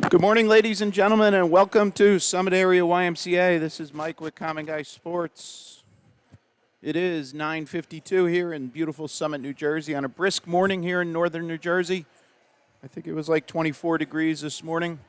Good morning, ladies and gentlemen, and welcome to Summit Area YMCA. This is Mike with Common Guy Sports. It is 9:52 here in beautiful Summit, New Jersey, on a brisk morning here in northern New Jersey. I think it was like 24 degrees this morning.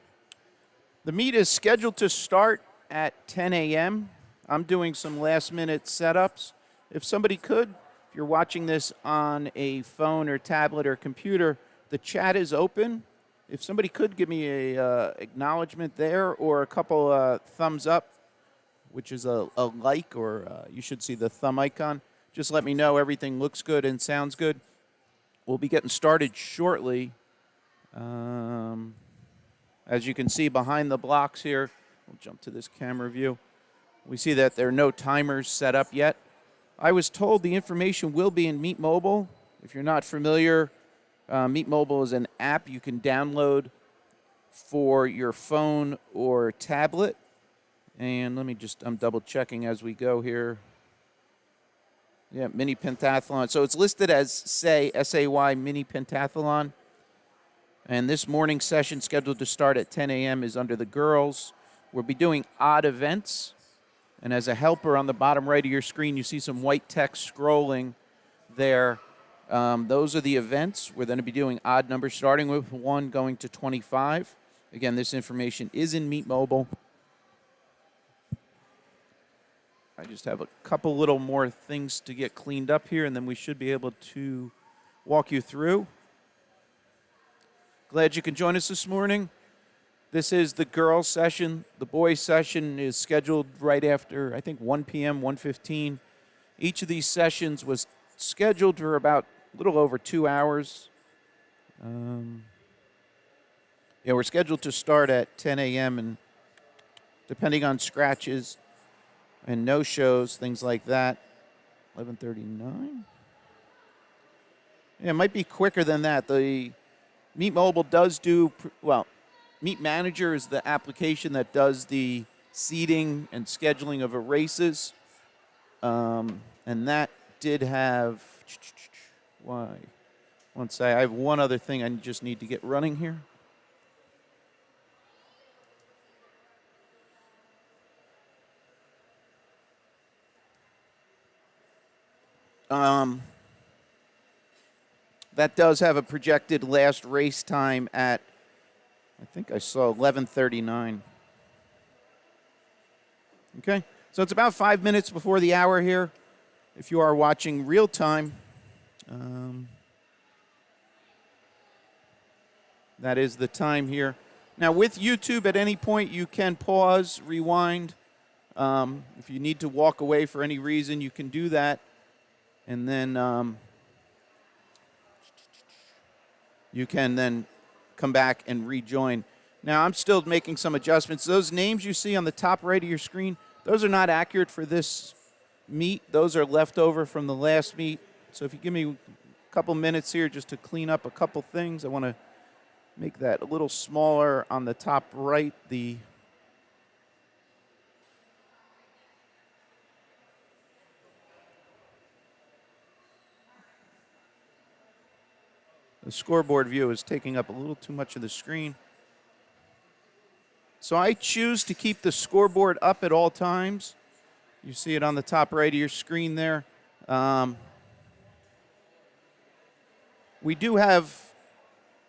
The meet is scheduled to start at 10 a.m. I'm doing some last-minute setups. If somebody could, if you're watching this on a phone or tablet or computer, the chat is open. If somebody could give me a acknowledgement there or a couple thumbs up, which is a like, or you should see the thumb icon, just let me know everything looks good and sounds good. We'll be getting started shortly. As you can see behind the blocks here, we'll jump to this camera view. We see that there are no timers set up yet. I was told the information will be in Meet Mobile. If you're not familiar, Meet Mobile is an app you can download for your phone or tablet. And I'm double checking as we go here. Yeah, Mini Pentathlon. So it's listed as S-A-Y, Mini Pentathlon. And this morning session scheduled to start at 10 a.m. is under the girls. We'll be doing odd events. And as a helper on the bottom right of your screen, you see some white text scrolling there. Those are the events. We're going to be doing odd numbers, starting with 1 going to 25. Again, this information is in Meet Mobile. I just have a couple little more things to get cleaned up here, and then we should be able to walk you through. Glad you can join us this morning. This is the girls' session. The boys' session is scheduled right after, I think, 1 p.m., 1:15. Each of these sessions was scheduled for about a little over 2 hours. We're scheduled to start at 10 a.m. and depending on scratches and no-shows, things like that, 11:39. Yeah, it might be quicker than that. The Meet Mobile does do, Meet Manager is the application that does the seeding and scheduling of races. And that did have, I have one other thing I just need to get running here. That does have a projected last race time at, I think I saw 11:39. Okay, so it's about 5 minutes before the hour here. If you are watching real time, that is the time here. Now, with YouTube, at any point, you can pause, rewind. If you need to walk away for any reason, you can do that. And then you can then come back and rejoin. Now, I'm still making some adjustments. Those names you see on the top right of your screen, those are not accurate for this meet. Those are left over from the last meet. So if you give me a couple minutes here just to clean up a couple things, I want to make that a little smaller on the top right. The scoreboard view is taking up a little too much of the screen. So I choose to keep the scoreboard up at all times. You see it on the top right of your screen there. We do have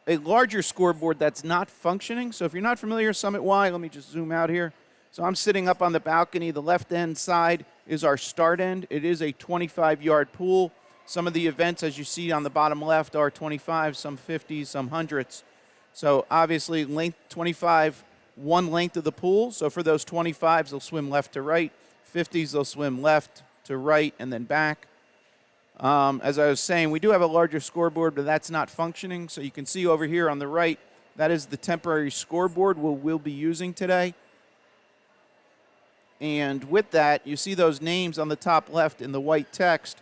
a larger scoreboard that's not functioning. So if you're not familiar, Summit Y, let me just zoom out here. So I'm sitting up on the balcony. The left-hand side is our start end. It is a 25-yard pool. Some of the events, as you see on the bottom left, are 25, some 50s, some 100s. So obviously, length 25, one length of the pool. So for those 25s, they'll swim left to right. 50s, they'll swim left to right and then back. As I was saying, we do have a larger scoreboard, but that's not functioning. So you can see over here on the right, that is the temporary scoreboard we'll be using today. And with that, you see those names on the top left in the white text.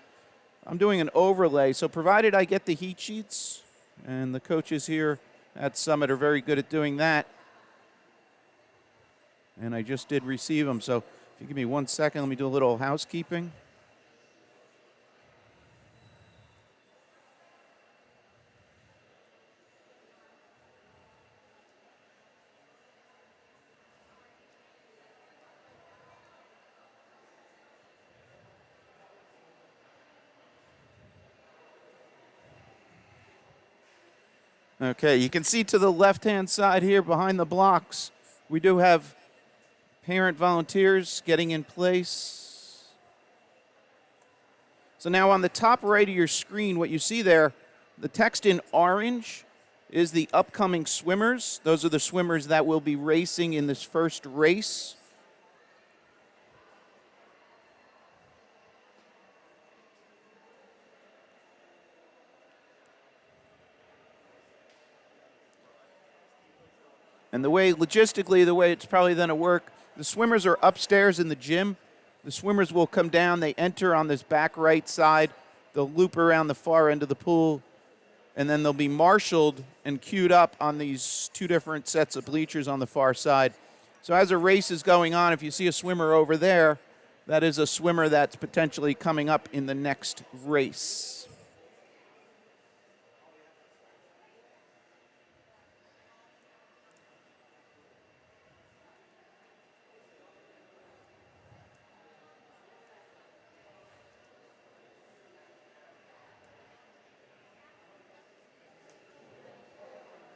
I'm doing an overlay. So provided I get the heat sheets, and the coaches here at Summit are very good at doing that. And I just did receive them. So if you give me 1 second, let me do a little housekeeping. Okay, you can see to the left-hand side here behind the blocks, we do have parent volunteers getting in place. So now on the top right of your screen, what you see there, the text in orange is the upcoming swimmers. Those are the swimmers that will be racing in this first race. And logistically, the way it's probably going to work, the swimmers are upstairs in the gym. The swimmers will come down. They enter on this back right side. They'll loop around the far end of the pool, and then they'll be marshaled and queued up on these two different sets of bleachers on the far side. So as a race is going on, if you see a swimmer over there, that is a swimmer that's potentially coming up in the next race.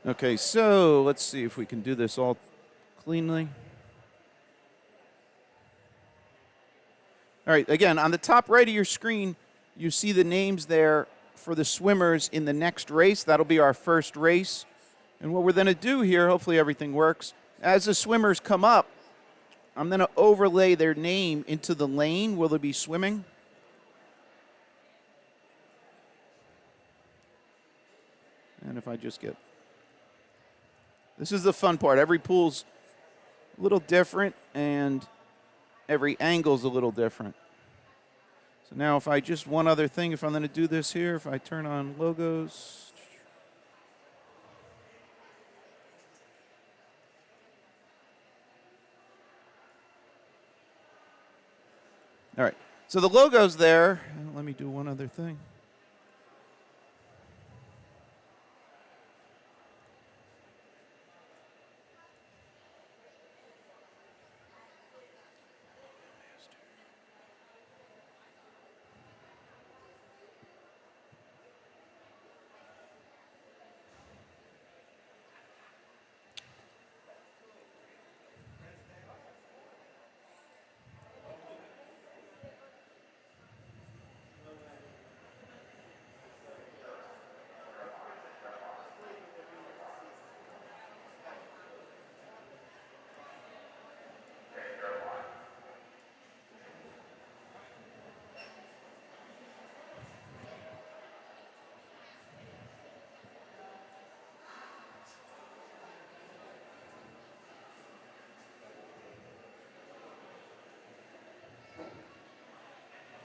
Okay, so let's see if we can do this all cleanly. All right, again, on the top right of your screen, you see the names there for the swimmers in the next race. That'll be our first race. And what we're going to do here, hopefully everything works, as the swimmers come up, I'm going to overlay their name into the lane where they'll be swimming. And if I just get... This is the fun part. Every pool's a little different, and every angle's a little different. So now if I just, one other thing, if I'm going to do this here, if I turn on logos. All right. So the logo's there. Let me do one other thing.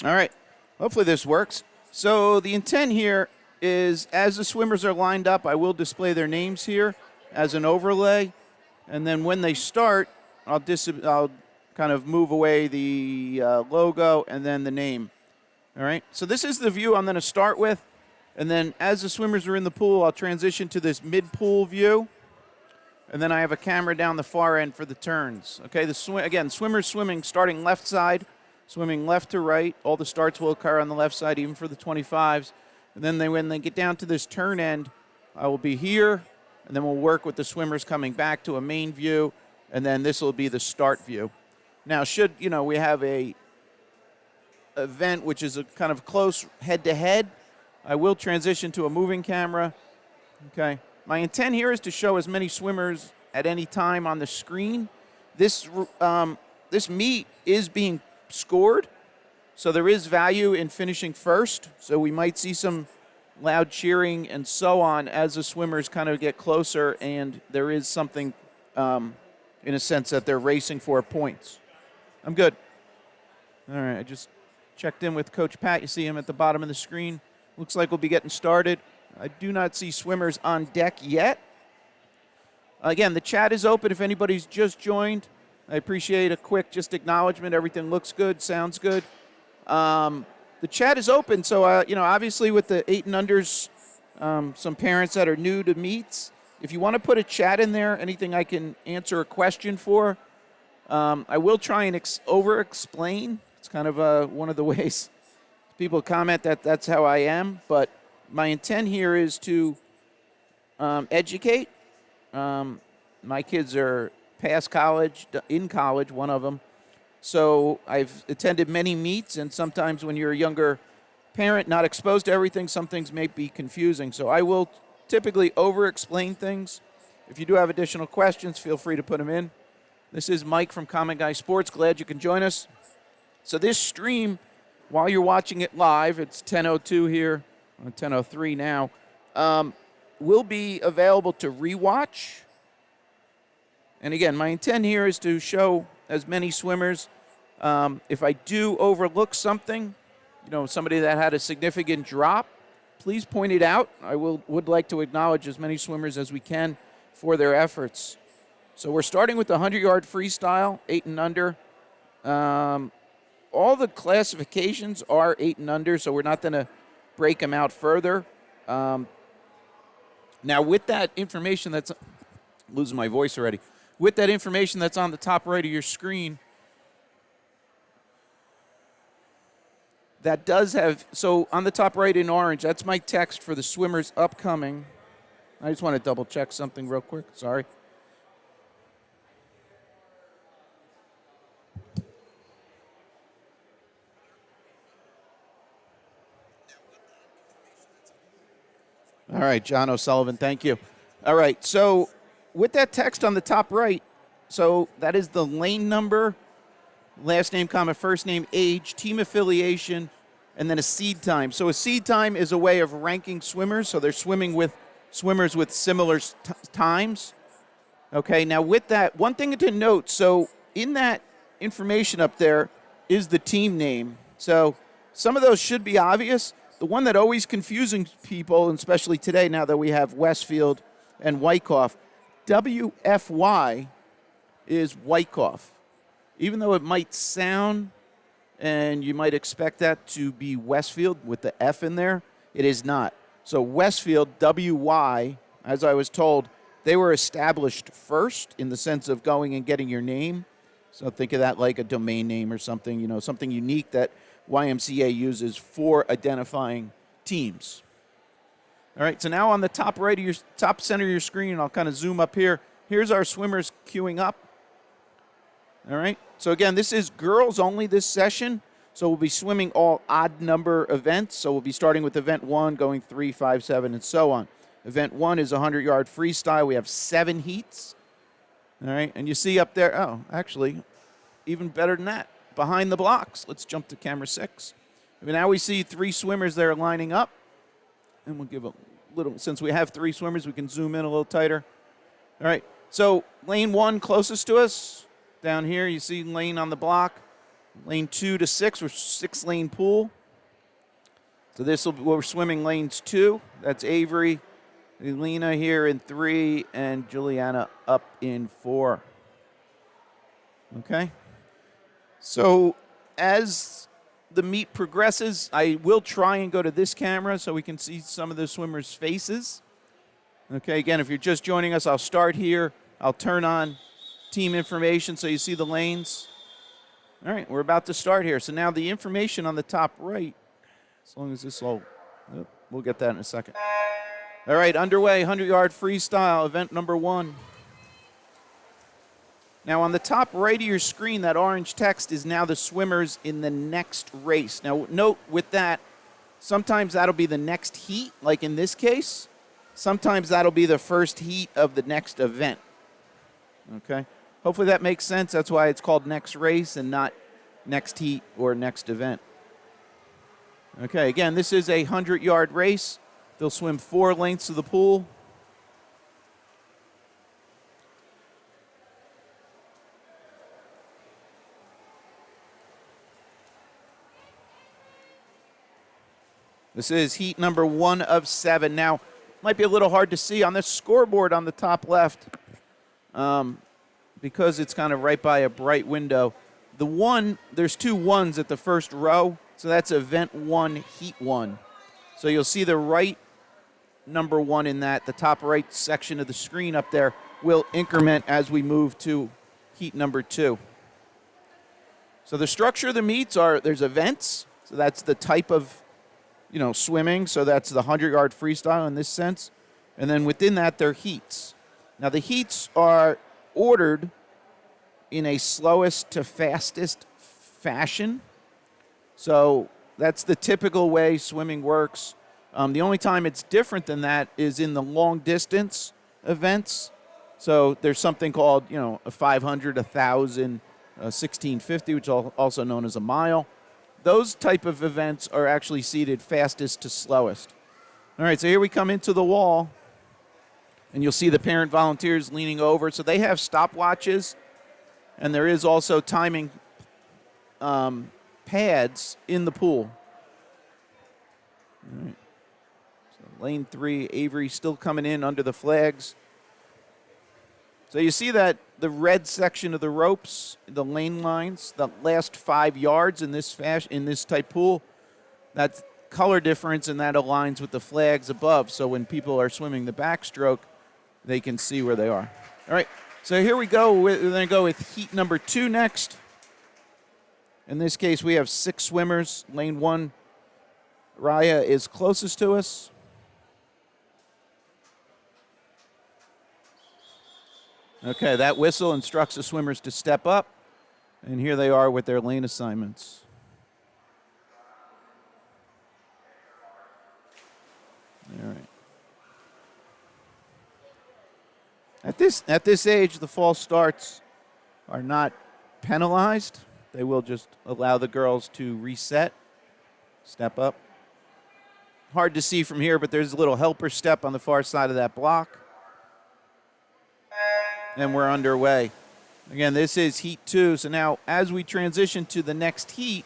All right. Hopefully this works. So the intent here is as the swimmers are lined up, I will display their names here as an overlay. And then when they start, I'll kind of move away the logo and then the name. All right. So this is the view I'm going to start with. And then as the swimmers are in the pool, I'll transition to this mid-pool view. And then I have a camera down the far end for the turns. Okay. Again, swimmers swimming starting left side. Swimming left to right. All the starts will occur on the left side, even for the 25s. And then when they get down to this turn end, I will be here, and then we'll work with the swimmers coming back to a main view, and then this will be the start view. Now, should, we have a event which is a kind of close head-to-head, I will transition to a moving camera. Okay. My intent here is to show as many swimmers at any time on the screen. This meet is being scored, so there is value in finishing first, so we might see some loud cheering and so on as the swimmers kind of get closer, and there is something in a sense that they're racing for points. I'm good. All right, I just checked in with Coach Pat. You see him at the bottom of the screen. Looks like we'll be getting started. I do not see swimmers on deck yet. Again, the chat is open if anybody's just joined. I appreciate a quick just acknowledgement. Everything looks good, sounds good. The chat is open, so obviously with the 8&Unders, some parents that are new to meets, if you want to put a chat in there, anything I can answer a question for, I will try and over-explain. It's kind of one of the ways people comment that that's how I am, but my intent here is to educate. My kids are past college, in college, one of them. So I've attended many meets, and sometimes when you're a younger parent, not exposed to everything, some things may be confusing. So I will typically over-explain things. If you do have additional questions, feel free to put them in. This is Mike from Common Guy Sports. Glad you can join us. So this stream, while you're watching it live, it's 10:02 here, 10:03 now, will be available to rewatch. And again, my intent here is to show as many swimmers. If I do overlook something, somebody that had a significant drop, please point it out. I would like to acknowledge as many swimmers as we can for their efforts. So we're starting with the 100-yard freestyle, 8 and under. All the classifications are 8 and under, so we're not going to break them out further. Now, with that information that's – losing my voice already. With that information that's on the top right of your screen, that does have – so on the top right in orange, that's my text for the swimmers upcoming. I just want to double-check something real quick. Sorry. All right, John O'Sullivan, thank you. All right, so with that text on the top right, so that is the lane number, last name, comma, first name, age, team affiliation, and then a seed time. So a seed time is a way of ranking swimmers, so they're swimming with swimmers with similar times. Okay, now with that, one thing to note, so in that information up there is the team name. So some of those should be obvious. The one that always confusing people, and especially today now that we have Westfield and Wyckoff, WFY is Wyckoff. Even though it might sound, and you might expect that to be Westfield with the F in there, it is not. So Westfield, WY, as I was told, they were established first in the sense of going and getting your name. So think of that like a domain name or something, something unique that YMCA uses for identifying teams. All right, so now on the top right of your top center of your screen, I'll kind of zoom up here. Here's our swimmers queuing up. All right, so again, this is girls only this session. So we'll be swimming all odd number events. So we'll be starting with event 1, going 3, 5, 7, and so on. Event 1 is 100-yard freestyle. We have 7 heats. All right, and you see up there, oh, actually, even better than that. Behind the blocks. Let's jump to camera 6. Now we see 3 swimmers there lining up. And we'll give a little, since we have 3 swimmers, we can zoom in a little tighter. All right, so lane 1 closest to us. Down here, you see lane on the block. Lane 2 to 6, we're 6-lane pool. So we're swimming lanes 2. That's Avery, Elena here in 3, and Juliana up in 4. Okay. So as the meet progresses, I will try and go to this camera so we can see some of the swimmers' faces. Okay, again, if you're just joining us, I'll start here. I'll turn on team information so you see the lanes. All right, we're about to start here. So now the information on the top right, as long as this will, we'll get that in a second. All right, underway, 100-yard freestyle, event number 1. Now, on the top right of your screen, that orange text is now the swimmers in the next race. Now, note with that, sometimes that'll be the next heat, like in this case. Sometimes that'll be the first heat of the next event. Okay? Hopefully that makes sense. That's why it's called next race and not next heat or next event. Okay, again, this is a 100-yard race. They'll swim 4 lengths of the pool. This is heat number 1 of 7. Now, might be a little hard to see on this scoreboard on the top left because it's kind of right by a bright window. There's 2 1s at the first row, so that's event 1, heat 1. So you'll see the right number 1 in that. The top right section of the screen up there will increment as we move to heat number 2. So the structure of the meets there's events, so that's the type of swimming, so that's the 100-yard freestyle in this sense. And then within that, there are heats. Now, the heats are ordered in a slowest to fastest fashion. So that's the typical way swimming works. The only time it's different than that is in the long distance events. So there's something called, a 500, 1,000, 1650, which is also known as a mile. Those type of events are actually seeded fastest to slowest. All right, so here we come into the wall, and you'll see the parent volunteers leaning over. So they have stopwatches, and there is also timing pads in the pool. All right. So lane 3, Avery still coming in under the flags. So you see that the red section of the ropes, the lane lines, the last 5 yards in this type pool, that's color difference, and that aligns with the flags above. So when people are swimming the backstroke, they can see where they are. All right, so here we go. We're going to go with heat number 2 next. In this case, we have 6 swimmers. Lane 1, Raya is closest to us. Okay, that whistle instructs the swimmers to step up, and here they are with their lane assignments. All right. At this age, the false starts are not penalized. They will just allow the girls to reset, step up. Hard to see from here, but there's a little helper step on the far side of that block. And we're underway. Again, this is heat 2. So now as we transition to the next heat,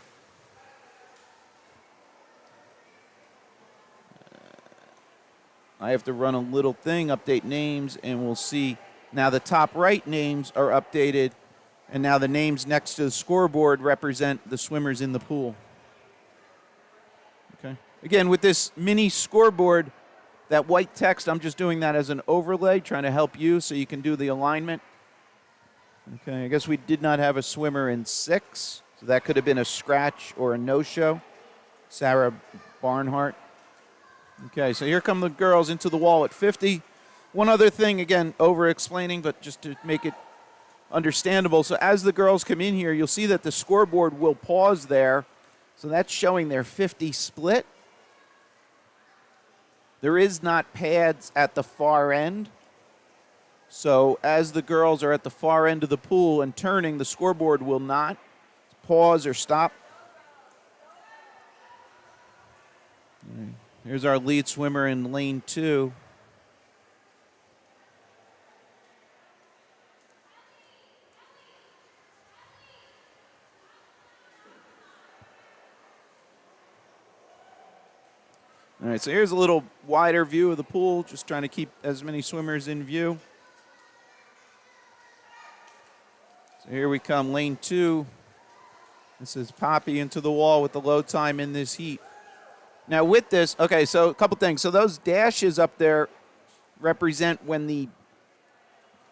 I have to run a little thing, update names, and we'll see now the top right names are updated, and now the names next to the scoreboard represent the swimmers in the pool. Okay. Again, with this mini scoreboard, that white text, I'm just doing that as an overlay, trying to help you so you can do the alignment. Okay, I guess we did not have a swimmer in 6, so that could have been a scratch or a no-show. Sarah Barnhart. Okay, so here come the girls into the wall at 50. One other thing, again, over-explaining, but just to make it understandable. So as the girls come in here, you'll see that the scoreboard will pause there. So that's showing their 50 split. There is not pads at the far end. So as the girls are at the far end of the pool and turning, the scoreboard will not pause or stop. Here's our lead swimmer in lane 2. All right, so here's a little wider view of the pool, just trying to keep as many swimmers in view. So here we come, lane 2. This is Poppy into the wall with the low time in this heat. Now with this, okay, so a couple things. So those dashes up there represent when the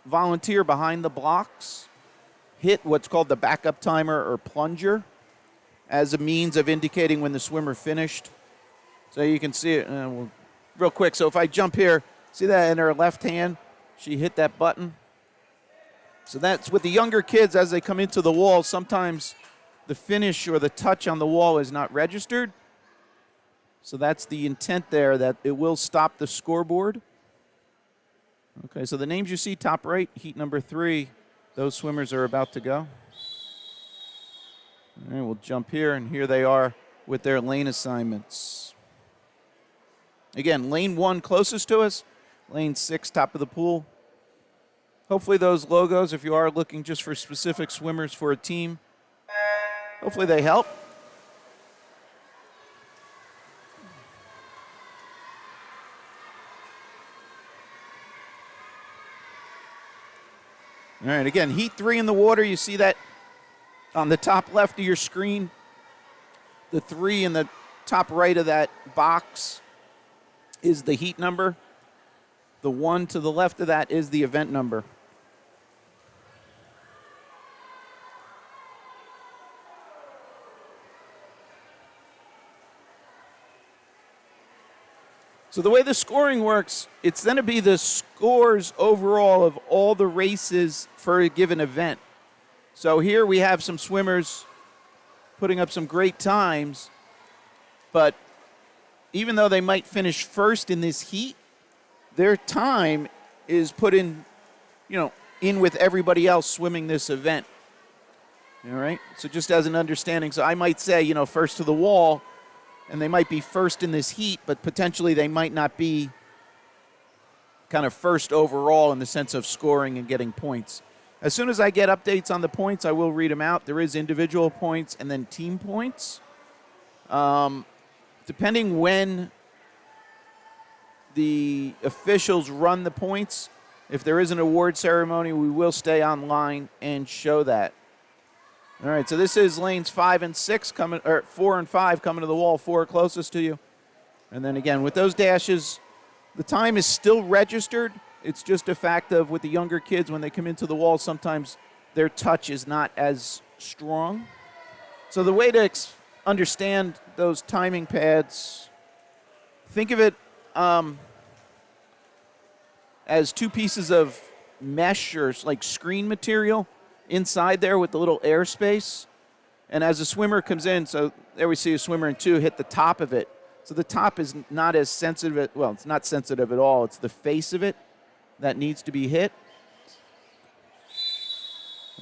volunteer behind the blocks hit what's called the backup timer or plunger as a means of indicating when the swimmer finished. So you can see it real quick. So if I jump here, see that in her left hand? She hit that button. So that's with the younger kids as they come into the wall. Sometimes the finish or the touch on the wall is not registered. So that's the intent there, that it will stop the scoreboard. Okay, so the names you see top right, heat number 3, those swimmers are about to go. All right, we'll jump here, and here they are with their lane assignments. Again, lane 1 closest to us, lane 6 top of the pool. Hopefully those logos, if you are looking just for specific swimmers for a team, hopefully they help. All right, again, heat 3 in the water. You see that on the top left of your screen. The 3 in the top right of that box is the heat number. The 1 to the left of that is the event number. So the way the scoring works, it's going to be the scores overall of all the races for a given event. So here we have some swimmers putting up some great times, but even though they might finish first in this heat, their time is put in, in with everybody else swimming this event. All right? So just as an understanding, so I might say, first to the wall, and they might be first in this heat, but potentially they might not be kind of first overall in the sense of scoring and getting points. As soon as I get updates on the points, I will read them out. There is individual points and then team points. Depending when the officials run the points, if there is an award ceremony, we will stay online and show that. All right, so this is lanes 5 and 6 coming, or 4 and 5 coming to the wall, 4 closest to you. And then again, with those dashes, the time is still registered. It's just a fact of with the younger kids, when they come into the wall, sometimes their touch is not as strong. So the way to understand those timing pads, think of it as 2 pieces of mesh or like screen material inside there with the little airspace. And as a swimmer comes in, so there we see a swimmer in 2 hit the top of it. So the top is not as sensitive, well, it's not sensitive at all. It's the face of it that needs to be hit.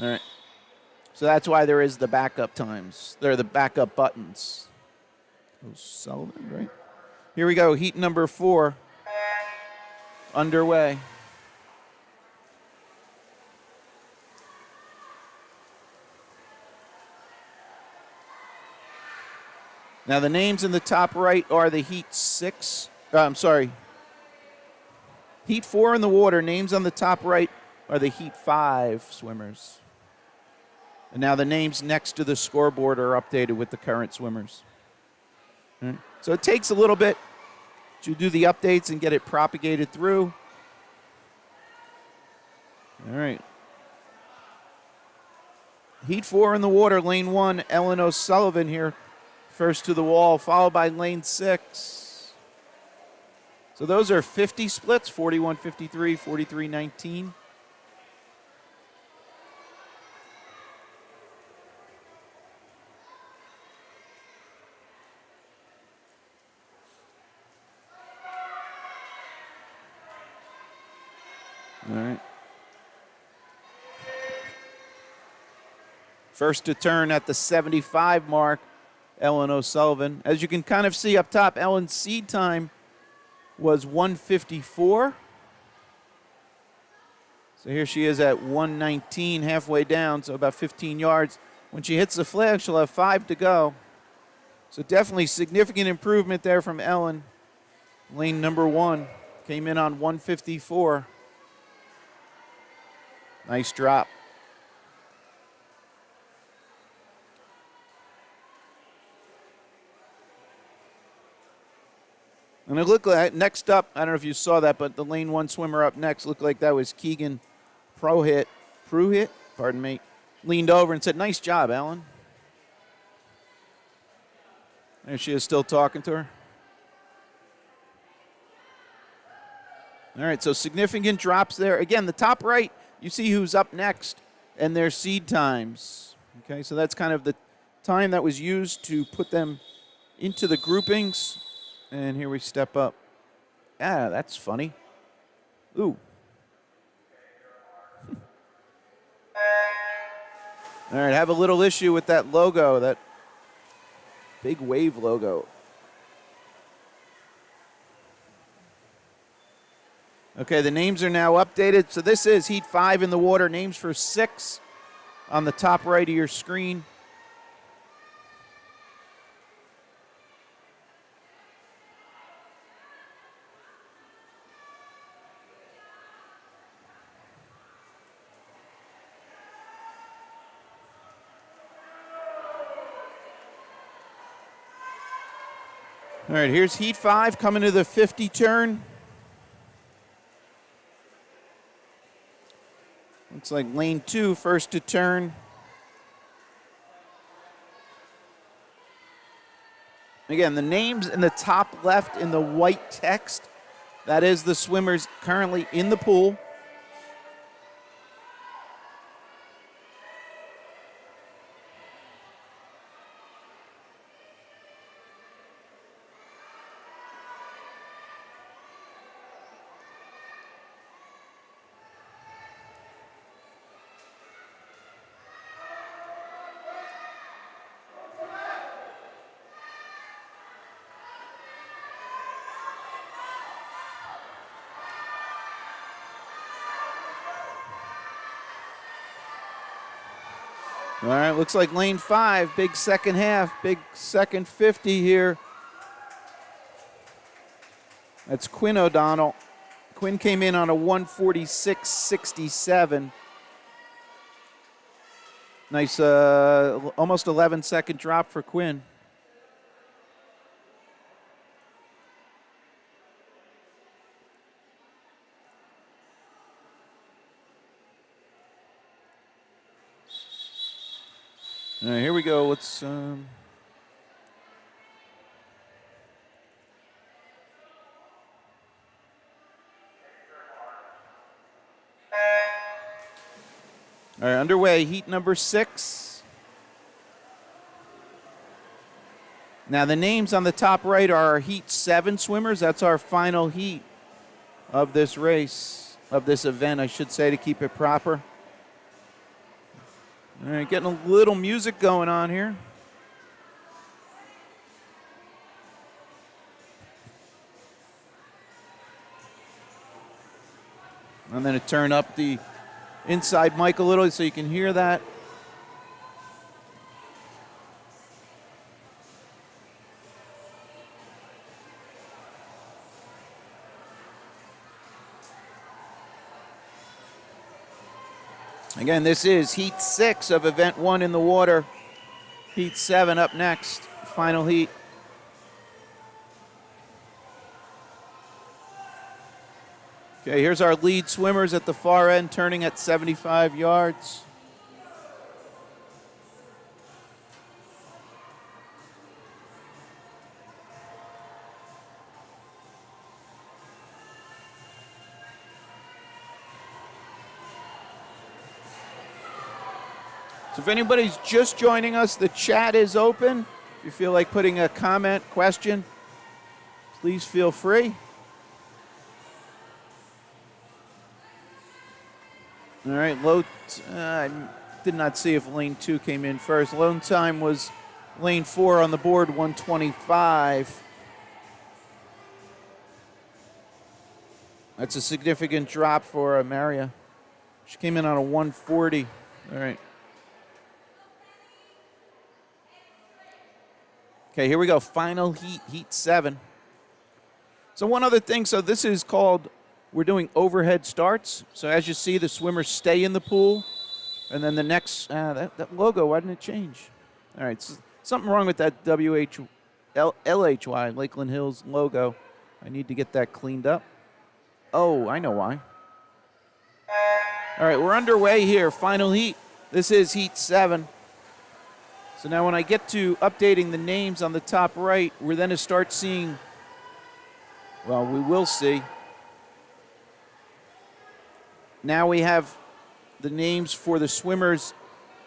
All right. So that's why there is the backup times. There are the backup buttons. Sullivan, right? Here we go, heat number 4 underway. Now the names in the top right are the heat 6. Heat 4 in the water. Names on the top right are the heat 5 swimmers. And now the names next to the scoreboard are updated with the current swimmers. Right. So it takes a little bit to do the updates and get it propagated through. All right. Heat 4 in the water, lane 1, Ellen O'Sullivan here. First to the wall, followed by lane 6. So those are 50 splits, 41-53, 43-19. All right. First to turn at the 75 mark, Ellen O'Sullivan. As you can kind of see up top, Ellen's seed time was 1:54. So here she is at 1:19, halfway down, so about 15 yards. When she hits the flag, she'll have 5 to go. So definitely significant improvement there from Ellen. Lane number 1 came in on 1:54. Nice drop. And it looked like, next up, I don't know if you saw that, but the lane 1 swimmer up next looked like that was Keegan Pruitt, pardon me, leaned over and said, "Nice job, Ellen." There she is still talking to her. All right, so significant drops there. Again, the top right, you see who's up next and their seed times. Okay, so that's kind of the time that was used to put them into the groupings. And here we step up. Ah, that's funny. Ooh. All right, have a little issue with that logo, that big wave logo. Okay, the names are now updated. So this is Heat 5 in the water. Names for 6 on the top right of your screen. All right, here's Heat 5 coming to the 50 turn. Looks like lane 2, first to turn. Again, the names in the top left in the white text, that is the swimmers currently in the pool. All right, looks like lane 5, big second half, big second 50 here. That's Quinn O'Donnell. Quinn came in on a 146.67. Nice, almost 11-second drop for Quinn. All right, here we go. Let's. All right, underway, heat number 6. Now, the names on the top right are our heat 7 swimmers. That's our final heat of this race, of this event, I should say, to keep it proper. All right, getting a little music going on here. I'm going to turn up the inside mic a little so you can hear that. Again, this is heat 6 of event 1 in the water. Heat 7 up next, final heat. Okay, here's our lead swimmers at the far end, turning at 75 yards. So if anybody's just joining us, the chat is open. If you feel like putting a comment, question, please feel free. All right, I did not see if lane 2 came in first. Lone time was lane 4 on the board, 125. That's a significant drop for Maria. She came in on a 140. All right. Okay, here we go. Final heat, heat 7. So one other thing, so this is called, we're doing overhead starts. So as you see, the swimmers stay in the pool. And then the next, that logo, why didn't it change? All right, so something wrong with that LHY, Lakeland Hills logo. I need to get that cleaned up. Oh, I know why. All right, we're underway here, final heat. This is heat 7. So now when I get to updating the names on the top right, we're then to start seeing, well, we will see. Now we have the names for the swimmers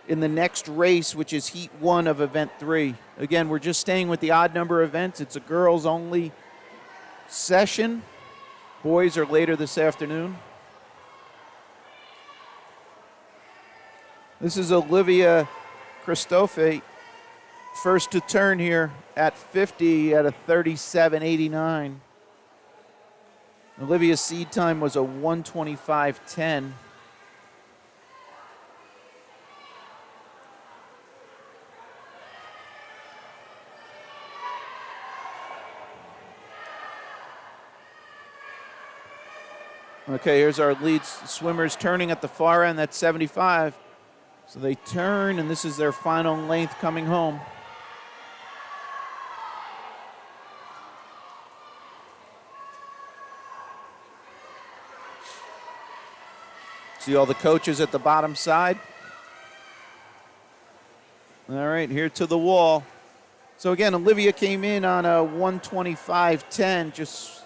in the next race, which is heat 1 of event 3. Again, we're just staying with the odd number events. It's a girls only session. Boys are later this afternoon. This is Olivia Christophe, first to turn here at 50 at a 37.89. Olivia's seed time was a 125.10. Okay, here's our lead swimmers turning at the far end. That's 75. So they turn, and this is their final length coming home. See all the coaches at the bottom side? All right, here to the wall. So again, Olivia came in on a 125.10, just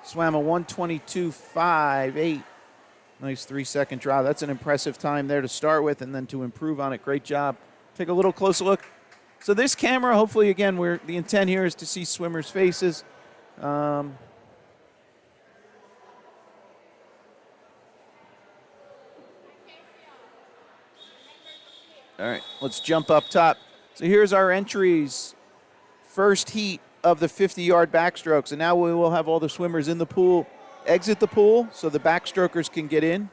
swam a 122.58. Nice 3-second draw. That's an impressive time there to start with, and then to improve on it. Great job. Take a little closer look. So this camera, hopefully, again, the intent here is to see swimmers' faces. All right, let's jump up top. So here's our entries. First heat of the 50-yard backstrokes, and now we will have all the swimmers in the pool exit the pool so the backstrokers can get in.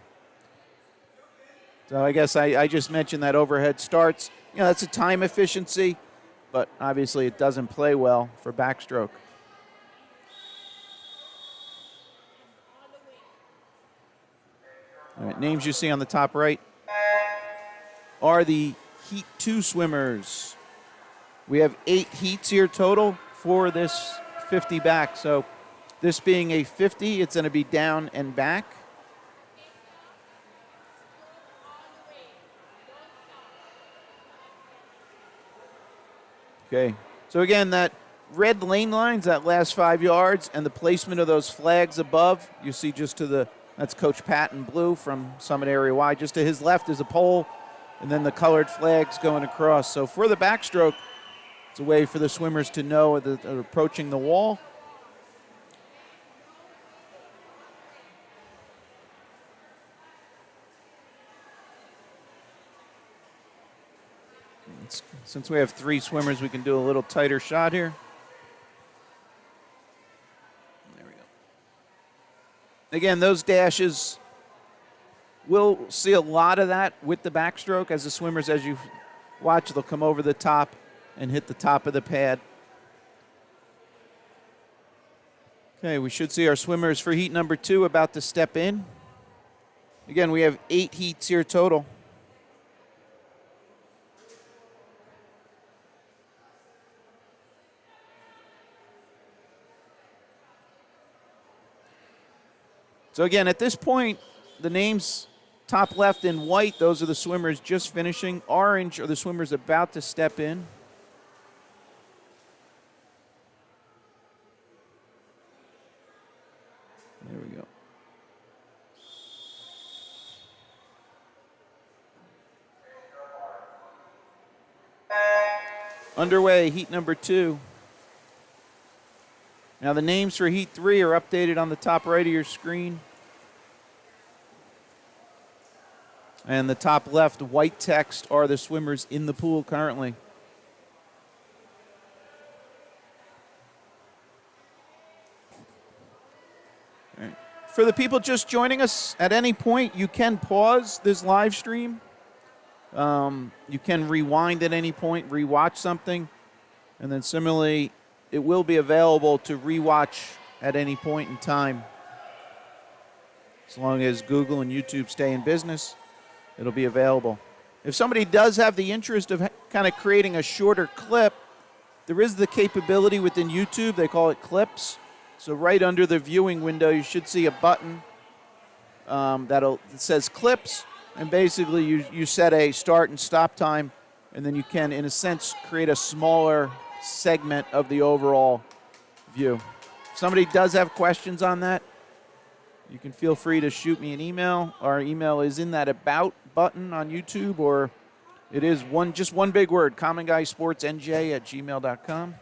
So I guess I just mentioned that overhead starts. You know, that's a time efficiency, but obviously it doesn't play well for backstroke. All right, names you see on the top right are the Heat 2 swimmers. We have 8 heats here total for this 50 back. So this being a 50, it's going to be down and back. Okay, so again, that red lane lines, that last 5 yards, and the placement of those flags above, you see just to the, that's Coach Pat in blue from Summit Area Y. Just to his left is a pole, and then the colored flags going across. So for the backstroke, it's a way for the swimmers to know that they're approaching the wall. Since we have 3 swimmers, we can do a little tighter shot here. There we go. Again, those dashes, we'll see a lot of that with the backstroke as the swimmers, as you watch, they'll come over the top and hit the top of the pad. Okay, we should see our swimmers for heat number 2 about to step in. Again, we have 8 heats here total. So again, at this point, the names top left in white, those are the swimmers just finishing. Orange are the swimmers about to step in. There we go. Underway, heat number 2. Now the names for heat 3 are updated on the top right of your screen. And the top left white text are the swimmers in the pool currently. All right. For the people just joining us, at any point you can pause this live stream. You can rewind at any point, rewatch something, and then similarly, it will be available to rewatch at any point in time. As long as Google and YouTube stay in business, it'll be available. If somebody does have the interest of kind of creating a shorter clip, there is the capability within YouTube. They call it clips. So right under the viewing window, you should see a button that says clips. And basically, you set a start and stop time, and then you can, in a sense, create a smaller segment of the overall view. If somebody does have questions on that, you can feel free to shoot me an email. Our email is in that About button on YouTube, or it is just one big word, commonguysportsnj@gmail.com.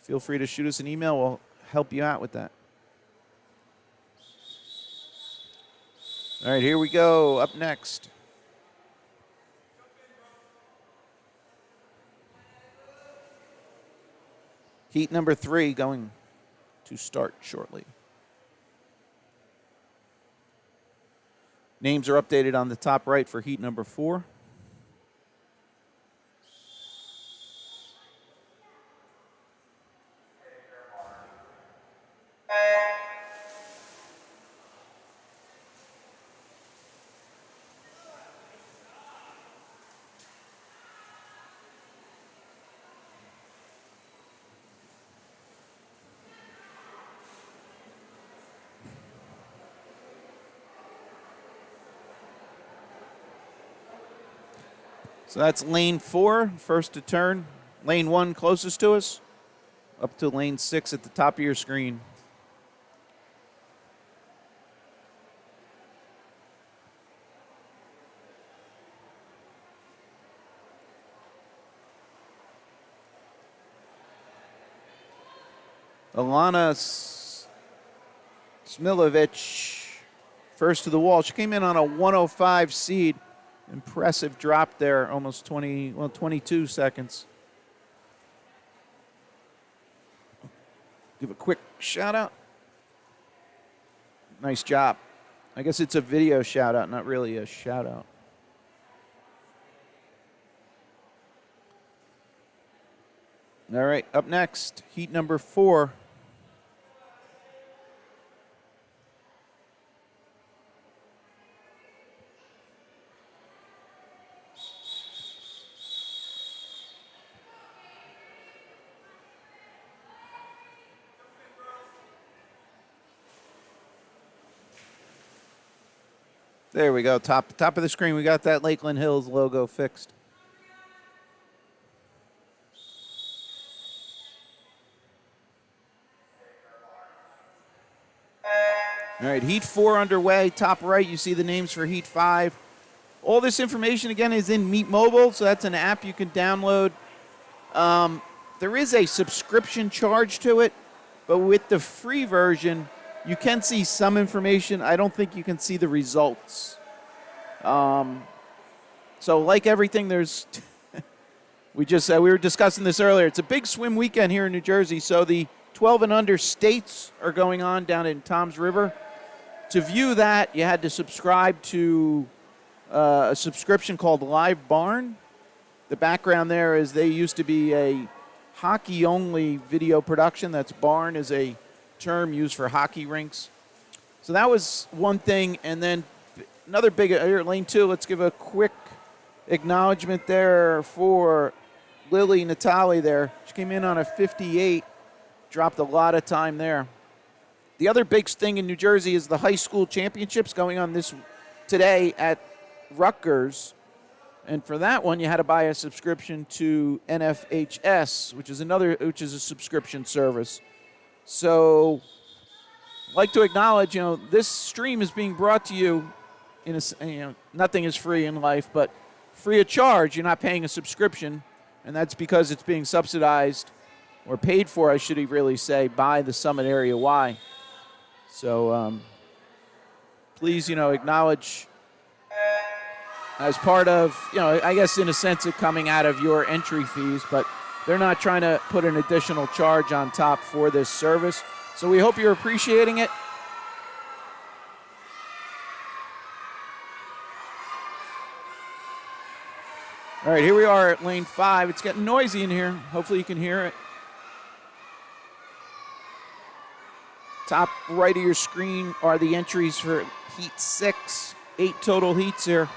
Feel free to shoot us an email. We'll help you out with that. All right, here we go. Up next. Heat number 3 going to start shortly. Names are updated on the top right for heat number 4. So that's lane 4, first to turn. Lane 1 closest to us, up to lane 6 at the top of your screen. Alana Smilovic, first to the wall. She came in on a 105 seed. Impressive drop there, almost 22 seconds. Give a quick shout out. Nice job. I guess it's a video shout out, not really a shout out. All right, up next, heat number 4. There we go, top of the screen. We got that Lakeland Hills logo fixed. All right, heat 4 underway. Top right, you see the names for heat 5. All this information, again, is in Meet Mobile, so that's an app you can download. There is a subscription charge to it, but with the free version, you can see some information. I don't think you can see the results. So like everything, there's we were discussing this earlier. It's a big swim weekend here in New Jersey, so the 12 and under states are going on down in Toms River. To view that, you had to subscribe to a subscription called Live Barn. The background there is they used to be a hockey-only video production. That's barn is a term used for hockey rinks. So that was one thing. And then another big, lane 2, let's give a quick acknowledgement there for Lily Natali there. She came in on a 58, dropped a lot of time there. The other big thing in New Jersey is the high school championships going on today at Rutgers. And for that one, you had to buy a subscription to NFHS, which is a subscription service. So I'd like to acknowledge, this stream is being brought to you nothing is free in life, but free of charge. You're not paying a subscription, and that's because it's being subsidized or paid for, I should really say, by the Summit Area Y. So please, acknowledge as part of, I guess in a sense it coming out of your entry fees, but they're not trying to put an additional charge on top for this service. So we hope you're appreciating it. All right, here we are at lane 5. It's getting noisy in here. Hopefully you can hear it. Top right of your screen are the entries for heat 6. 8 total heats here.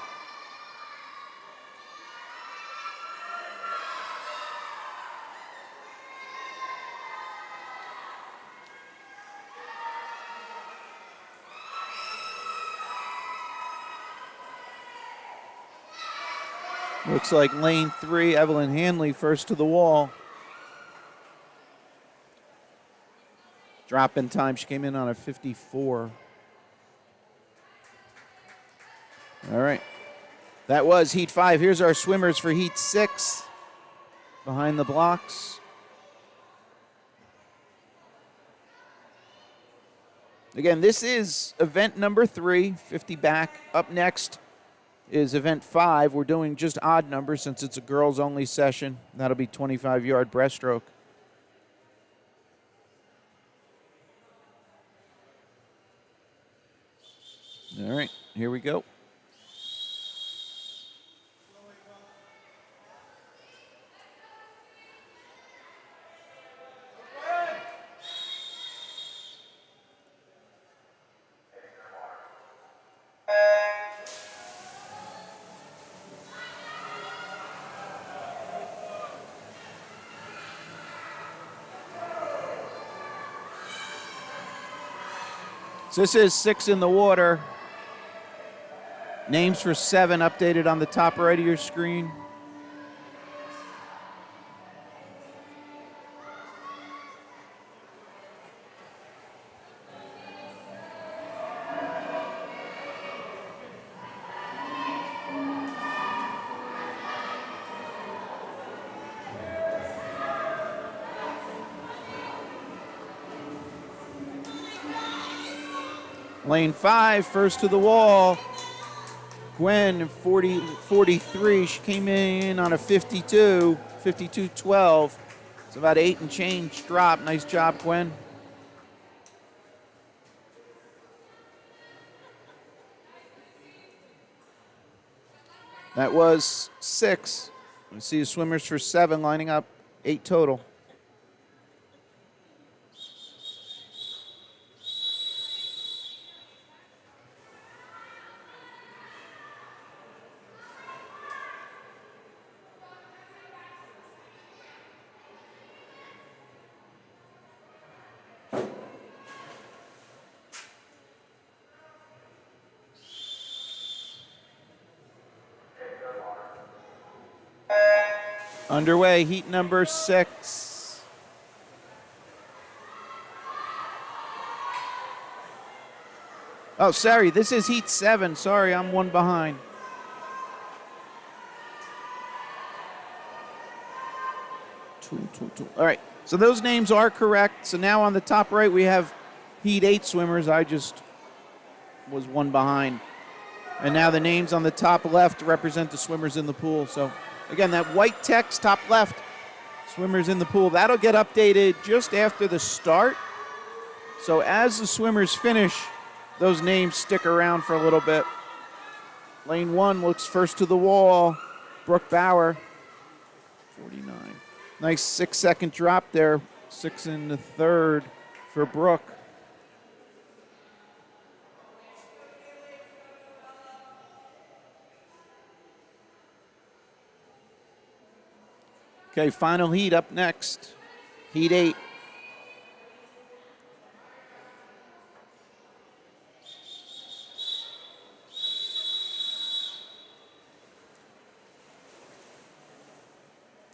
Looks like lane 3, Evelyn Hanley first to the wall. Drop in time, she came in on a 54. All right. That was heat 5. Here's our swimmers for heat 6 behind the blocks. Again, this is event number 3, 50 back. Up next is event 5. We're doing just odd numbers since it's a girls-only session. That'll be 25-yard breaststroke. All right, here we go. So this is 6 in the water. Names for 7 updated on the top right of your screen. Lane 5, first to the wall. Gwen, 43. She came in on a 52.12. It's about 8 and change drop. Nice job, Gwen. That was 6. We see the swimmers for 7 lining up, 8 total. Underway, heat number 6. Oh, sorry, this is heat 7. Sorry, I'm one behind. All right, so those names are correct. So now on the top right, we have heat 8 swimmers. I just was one behind. And now the names on the top left represent the swimmers in the pool. So again, that white text, top left, swimmers in the pool. That'll get updated just after the start. So as the swimmers finish, those names stick around for a little bit. Lane 1 looks first to the wall. Brooke Bauer, 49. Nice 6-second drop there. 6 in the third for Brooke. Okay, final heat up next. Heat 8.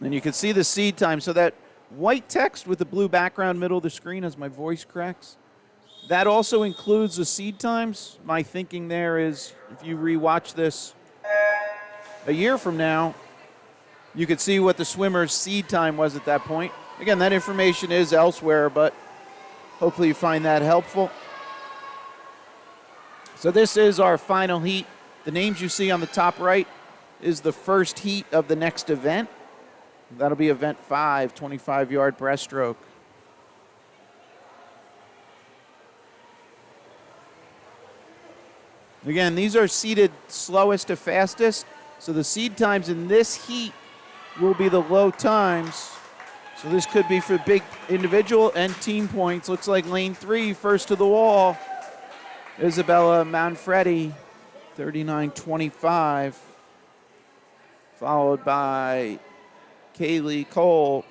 And you can see the seed time. So that white text with the blue background middle of the screen as my voice cracks, that also includes the seed times. My thinking there is if you rewatch this a year from now, you could see what the swimmer's seed time was at that point. Again, that information is elsewhere, but hopefully you find that helpful. So this is our final heat. The names you see on the top right is the first heat of the next event. That'll be event 5, 25-yard breaststroke. Again, these are seeded slowest to fastest. So the seed times in this heat will be the low times. So this could be for big individual and team points. Looks like lane 3, first to the wall. Isabella Manfredi, 39.25. Followed by Kaylee Cole,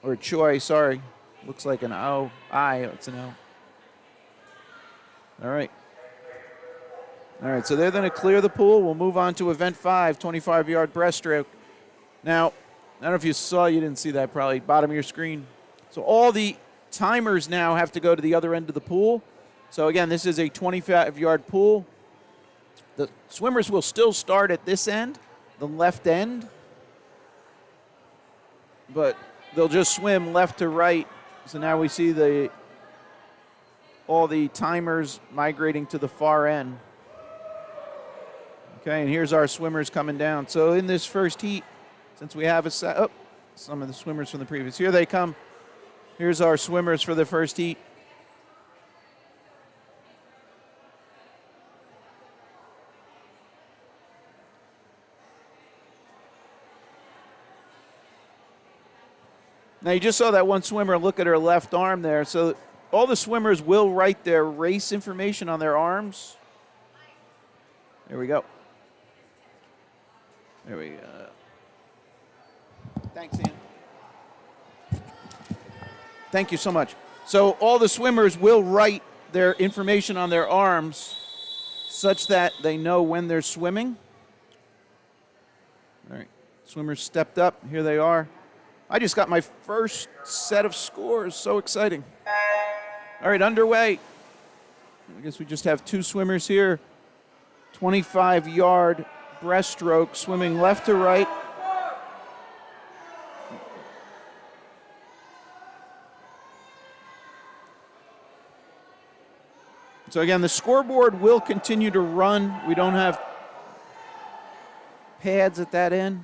or Choi, sorry. Looks like an O. It's an O. All right. All right, so they're going to clear the pool. We'll move on to event 5, 25-yard breaststroke. Now, I don't know if you saw, you didn't see that probably, bottom of your screen. So all the timers now have to go to the other end of the pool. So again, this is a 25-yard pool. The swimmers will still start at this end, the left end, but they'll just swim left to right. So now we see all the timers migrating to the far end. Okay, and here's our swimmers coming down. So in this first heat, since we have some of the swimmers from the previous, here they come. Here's our swimmers for the first heat. Now you just saw that one swimmer look at her left arm there. So all the swimmers will write their race information on their arms. There we go. There we go. Thanks, Ian. Thank you so much. So all the swimmers will write their information on their arms such that they know when they're swimming. All right. Swimmers stepped up. Here they are. I just got my first set of scores. So exciting. All right, underway. I guess we just have 2 swimmers here. 25-yard breaststroke, swimming left to right. So again, the scoreboard will continue to run. We don't have pads at that end.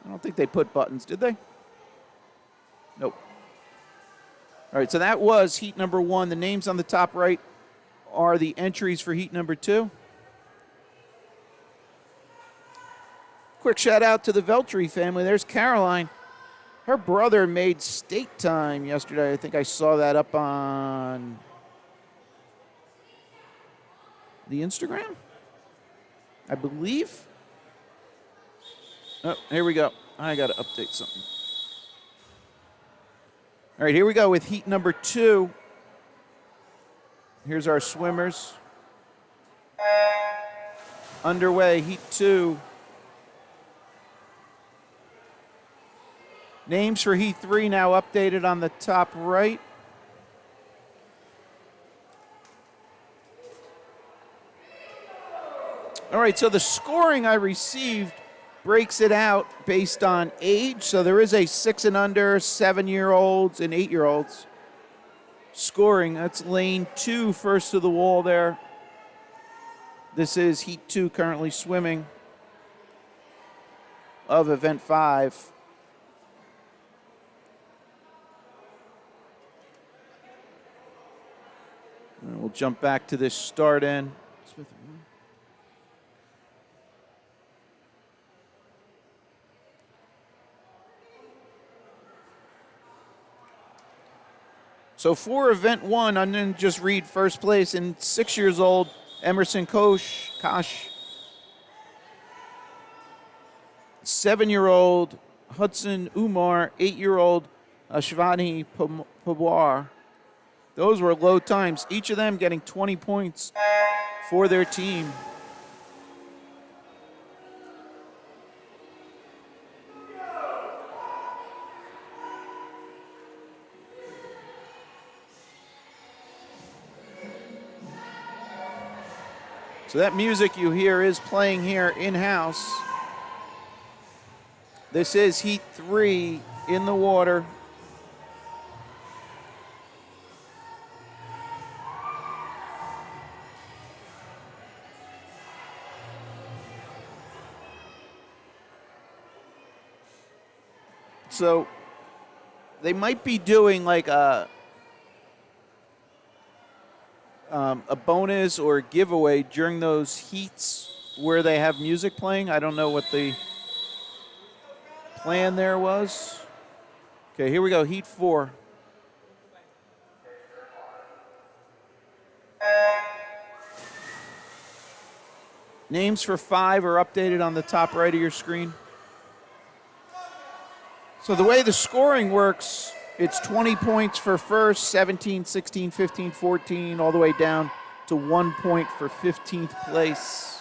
I don't think they put buttons, did they? Nope. All right, so that was heat number 1. The names on the top right are the entries for heat number 2. Quick shout out to the Veltri family. There's Caroline. Her brother made state time yesterday. I think I saw that up on the Instagram, I believe. Oh, here we go. I got to update something. All right, here we go with heat number 2. Here's our swimmers. Underway, heat 2. Names for heat 3 now updated on the top right. All right, so the scoring I received breaks it out based on age. So there is a 6 and under, 7-year-olds, and 8-year-olds scoring. That's lane 2, first to the wall there. This is heat 2 currently swimming of event 5. And we'll jump back to this start end. So for event 1, I'm going to just read first place in 6 years old, Emerson Kosh. 7-year-old, Hudson Umar. 8-year-old, Ashvani Pawar. Those were low times, each of them getting 20 points for their team. So that music you hear is playing here in-house. This is heat 3 in the water. So they might be doing like a bonus or giveaway during those heats where they have music playing. I don't know what the plan there was. Okay, here we go, heat 4. Names for 5 are updated on the top right of your screen. So the way the scoring works, it's 20 points for first, 17, 16, 15, 14, all the way down to 1 point for 15th place.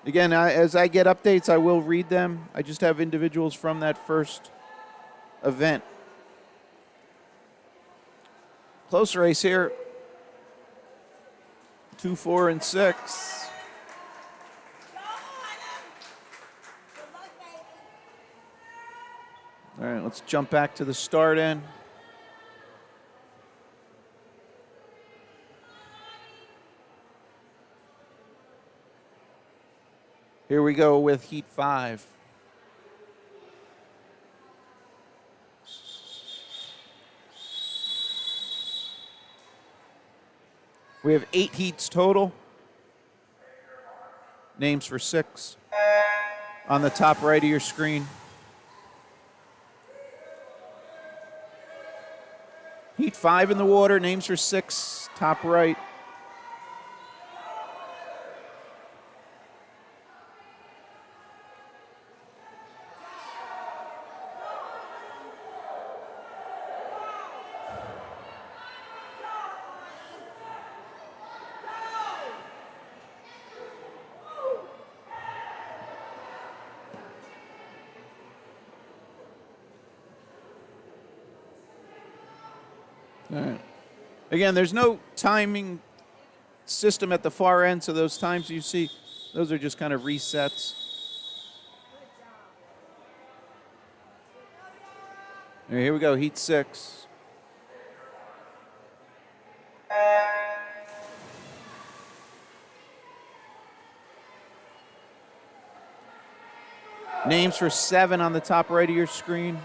Again, as I get updates, I will read them. I just have individuals from that first event. Close race here. 2, 4, and 6. All right, let's jump back to the start end. Here we go with heat 5. We have 8 heats total. Names for 6 on the top right of your screen. Heat 5 in the water, names for 6, top right. All right. Again, there's no timing system at the far end, so those times you see, those are just kind of resets. All right, here we go, heat 6. Names for 7 on the top right of your screen.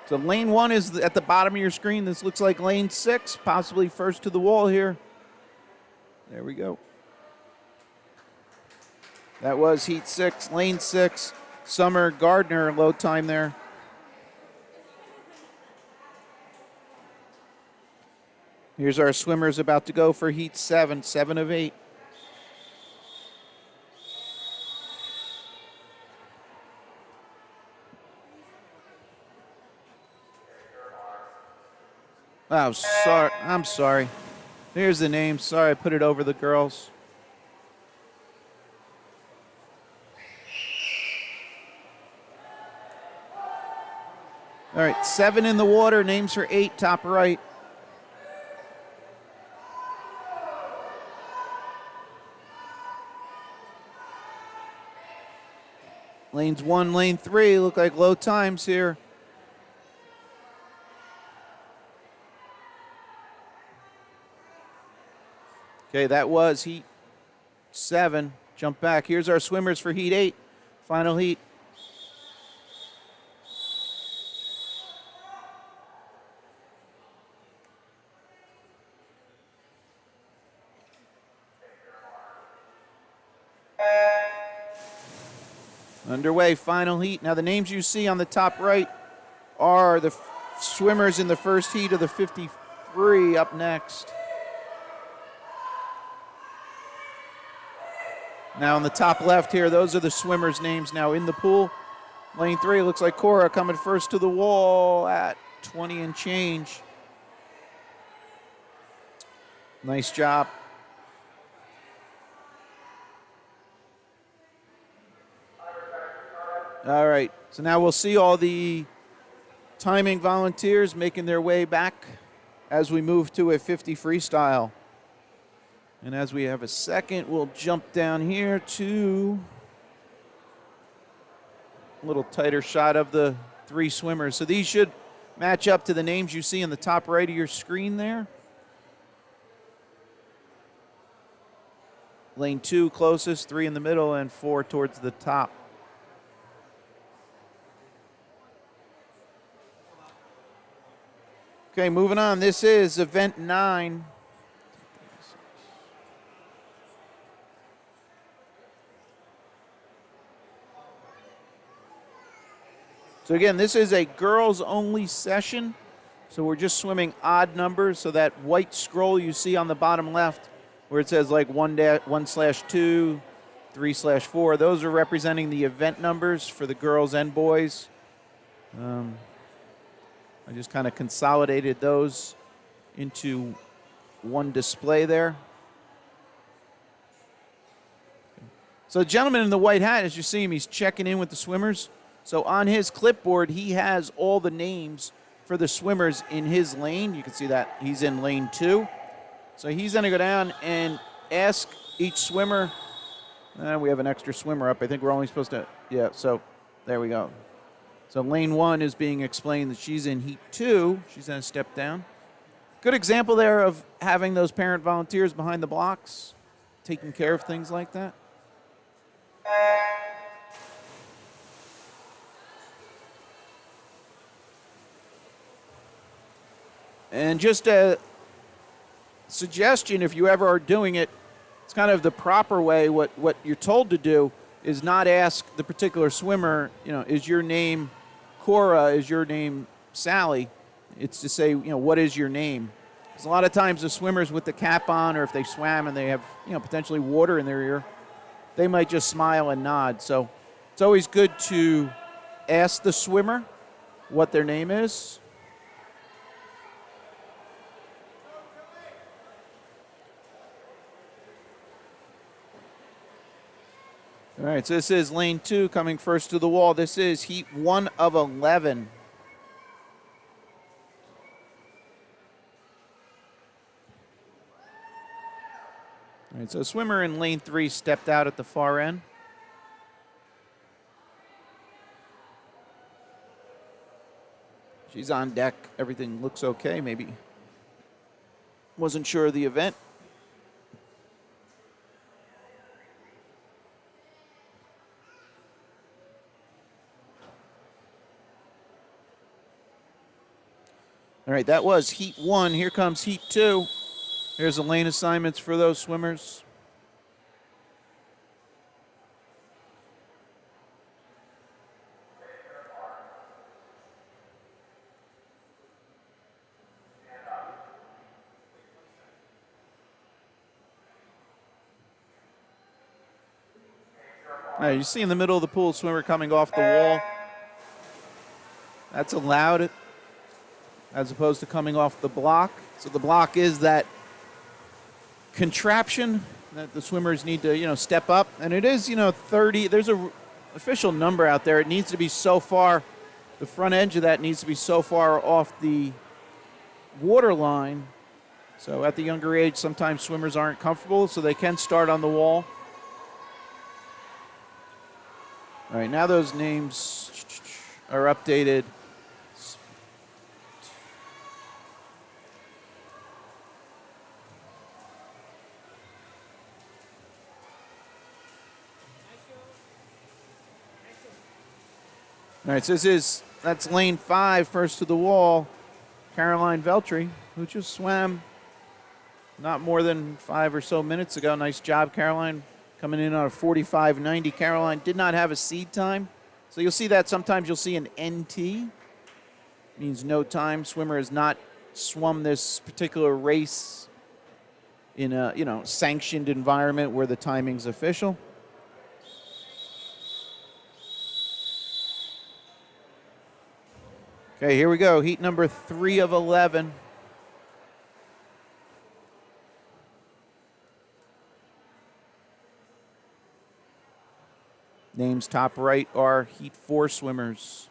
So lane 1 is at the bottom of your screen. This looks like lane 6, possibly first to the wall here. There we go. That was heat 6, lane 6. Summer Gardner, low time there. Here's our swimmers about to go for heat 7, 7 of 8. Oh, sorry. I'm sorry. Here's the name. Sorry, I put it over the girls. All right, 7 in the water. Names for 8, top right. Lanes 1, lane 3 look like low times here. Okay, that was heat 7. Jump back. Here's our swimmers for heat 8. Final heat. Underway, final heat. Now the names you see on the top right are the swimmers in the first heat of the 50 free up next. Now on the top left here, those are the swimmers' names now in the pool. Lane 3 looks like Cora coming first to the wall at 20 and change. Nice job. All right, so now we'll see all the timing volunteers making their way back as we move to a 50 freestyle. And as we have a second, we'll jump down here to a little tighter shot of the 3 swimmers. So these should match up to the names you see in the top right of your screen there. Lane 2 closest, 3 in the middle, and 4 towards the top. Okay, moving on. This is event 9. So again, this is a girls-only session. So we're just swimming odd numbers. So that white scroll you see on the bottom left where it says like 1/2, 3/4, those are representing the event numbers for the girls and boys. I just kind of consolidated those into one display there. So the gentleman in the white hat, as you see him, he's checking in with the swimmers. So on his clipboard, he has all the names for the swimmers in his lane. You can see that he's in lane 2. So he's going to go down and ask each swimmer. We have an extra swimmer up. I think we're only supposed to, yeah, so there we go. So lane 1 is being explained that she's in heat 2. She's going to step down. Good example there of having those parent volunteers behind the blocks, taking care of things like that. And just a suggestion, if you ever are doing it, it's kind of the proper way. What you're told to do is not ask the particular swimmer, is your name Cora, is your name Sally? It's to say, what is your name? Because a lot of times the swimmers with the cap on, or if they swam and they have, potentially water in their ear, they might just smile and nod. So it's always good to ask the swimmer what their name is. All right, so this is lane 2 coming first to the wall. This is heat 1 of 11. All right, so swimmer in lane 3 stepped out at the far end. She's on deck. Everything looks okay. Maybe wasn't sure of the event. All right, that was heat 1. Here comes heat 2. Here's the lane assignments for those swimmers. All right, you see in the middle of the pool swimmer coming off the wall. That's allowed as opposed to coming off the block. So the block is that contraption that the swimmers need to, step up. And it is, 30. There's a official number out there. It needs to be so far, the front edge of that needs to be so far off the water line. So at the younger age, sometimes swimmers aren't comfortable, so they can start on the wall. All right, now those names are updated. All right, so that's lane 5, first to the wall. Caroline Veltri, who just swam not more than 5 or so minutes ago. Nice job, Caroline, coming in on a 45.90. Caroline did not have a seed time. So you'll see that sometimes you'll see an NT. Means no time. Swimmer has not swum this particular race in a, sanctioned environment where the timing's official. Okay, here we go. Heat number 3 of 11. Names top right are Heat 4 swimmers.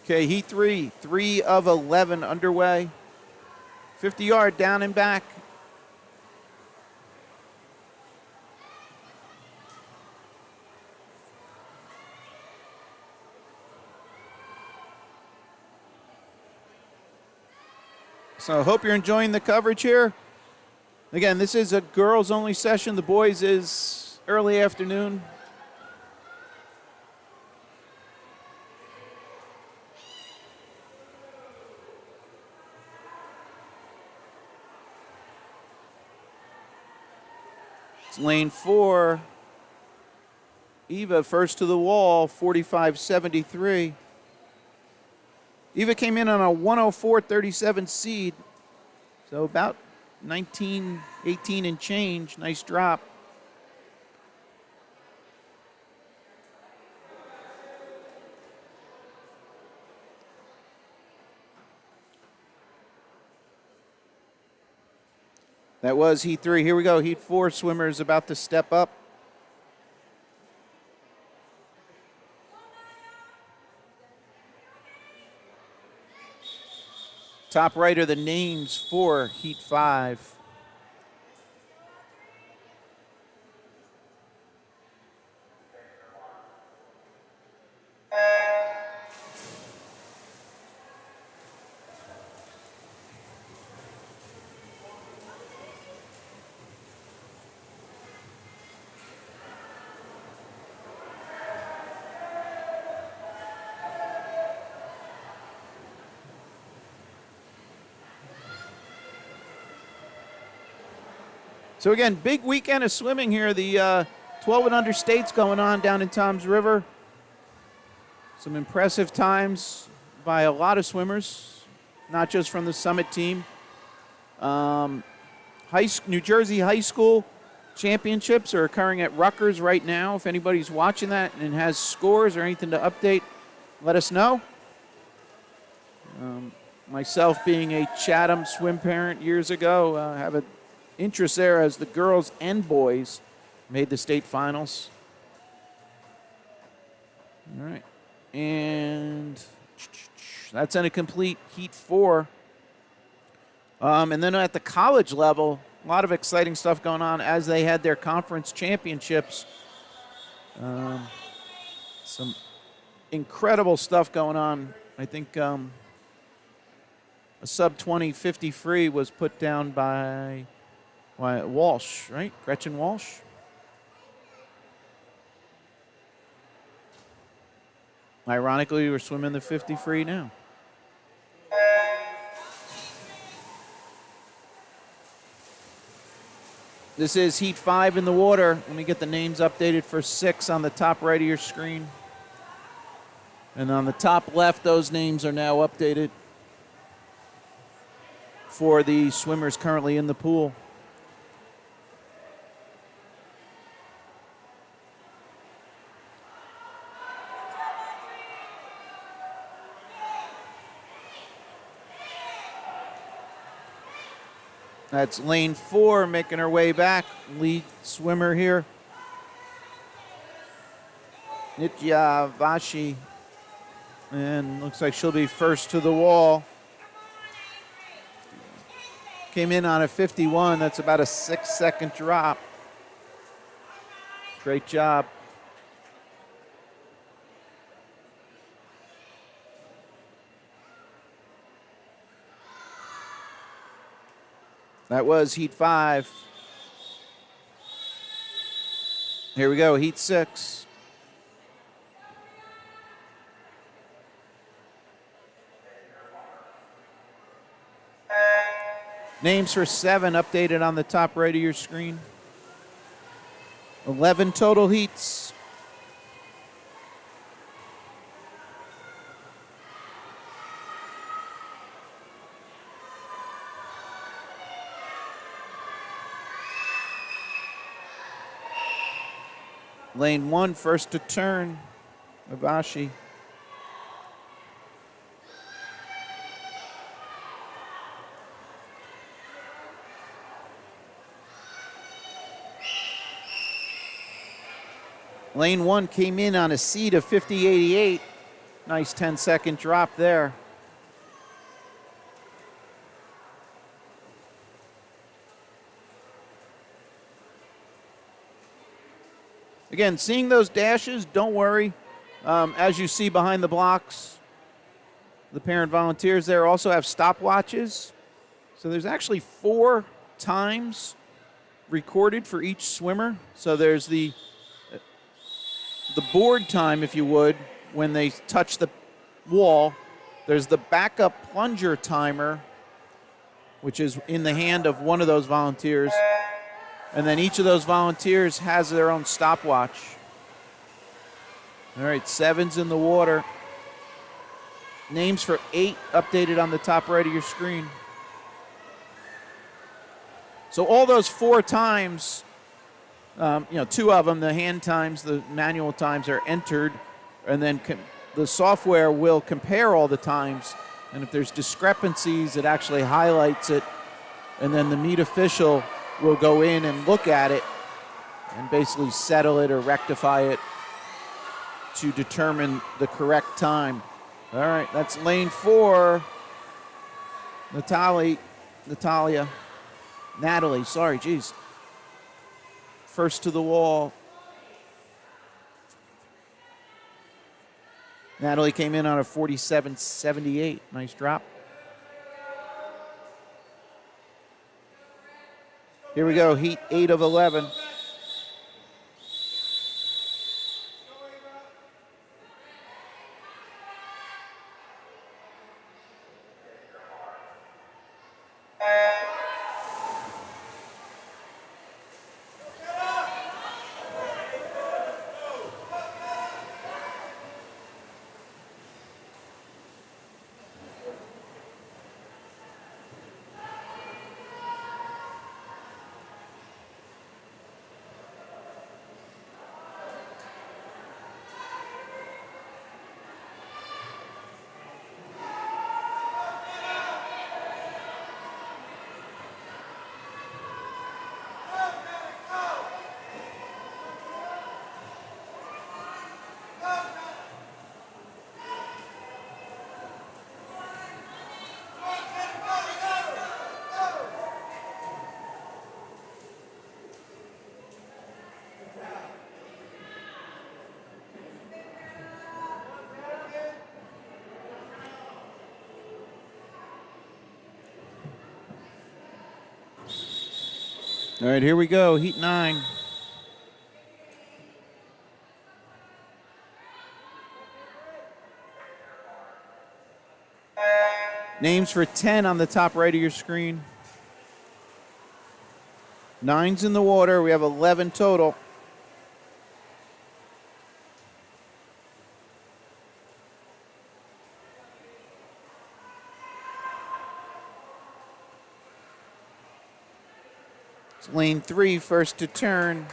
Okay, Heat 3, 3 of 11 underway. 50-yard down and back. So I hope you're enjoying the coverage here. Again, this is a girls-only session. The boys is early afternoon. It's lane 4. Eva first to the wall, 45.73. Eva came in on a 104.37 seed, so about 19, 18 and change. Nice drop. That was Heat 3. Here we go. Heat 4 swimmers about to step up. Top right are the names for Heat 5. So again, big weekend of swimming here. The 12 and under states going on down in Toms River. Some impressive times by a lot of swimmers, not just from the Summit team. New Jersey High School championships are occurring at Rutgers right now. If anybody's watching that and has scores or anything to update, let us know. Myself being a Chatham swim parent years ago, have an interest there as the girls and boys made the state finals. All right. And That's in a complete Heat 4. And then at the college level, a lot of exciting stuff going on as they had their conference championships. Some incredible stuff going on. I think a sub-20 50 free was put down by Walsh, right? Gretchen Walsh. Ironically, we're swimming the 50 free now. This is Heat 5 in the water. Let me get the names updated for 6 on the top right of your screen. And on the top left, those names are now updated for the swimmers currently in the pool. That's lane 4 making her way back. Lead swimmer here. Nitya Vashi. And looks like she'll be first to the wall. Came in on a 51. That's about a 6-second drop. Great job. That was Heat 5. Here we go, Heat 6. Names for 7 updated on the top right of your screen. 11 total heats. Lane 1, first to turn, Avashi. Lane 1 came in on a seat of 50.88. Nice 10-second drop there. Again, seeing those dashes, don't worry. As you see behind the blocks, the parent volunteers there also have stopwatches. So there's actually 4 times recorded for each swimmer. So there's the board time, if you would, when they touch the wall. There's the backup plunger timer, which is in the hand of one of those volunteers. And then each of those volunteers has their own stopwatch. All right, 7's in the water. Names for 8 updated on the top right of your screen. So all those 4 times, 2 of them, the hand times, the manual times are entered, and then the software will compare all the times. And if there's discrepancies, it actually highlights it, and then the meet official will go in and look at it and basically settle it or rectify it to determine the correct time. All right, that's lane 4. Natalie, sorry, geez. First to the wall. Natalie came in on a 47.78. Nice drop. Here we go, Heat 8 of 11. All right, here we go, heat 9. Names for 10 on the top right of your screen. 9's in the water. We have 11 total. It's lane 3, first to turn.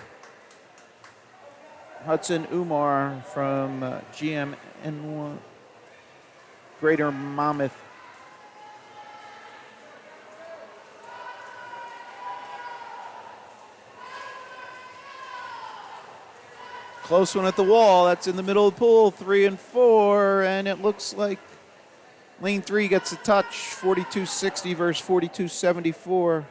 Hudson Umar from GMN Greater Monmouth. Close one at the wall. That's in the middle of the pool, 3 and 4, and it looks like lane 3 gets a touch, 42.60 versus 42.74.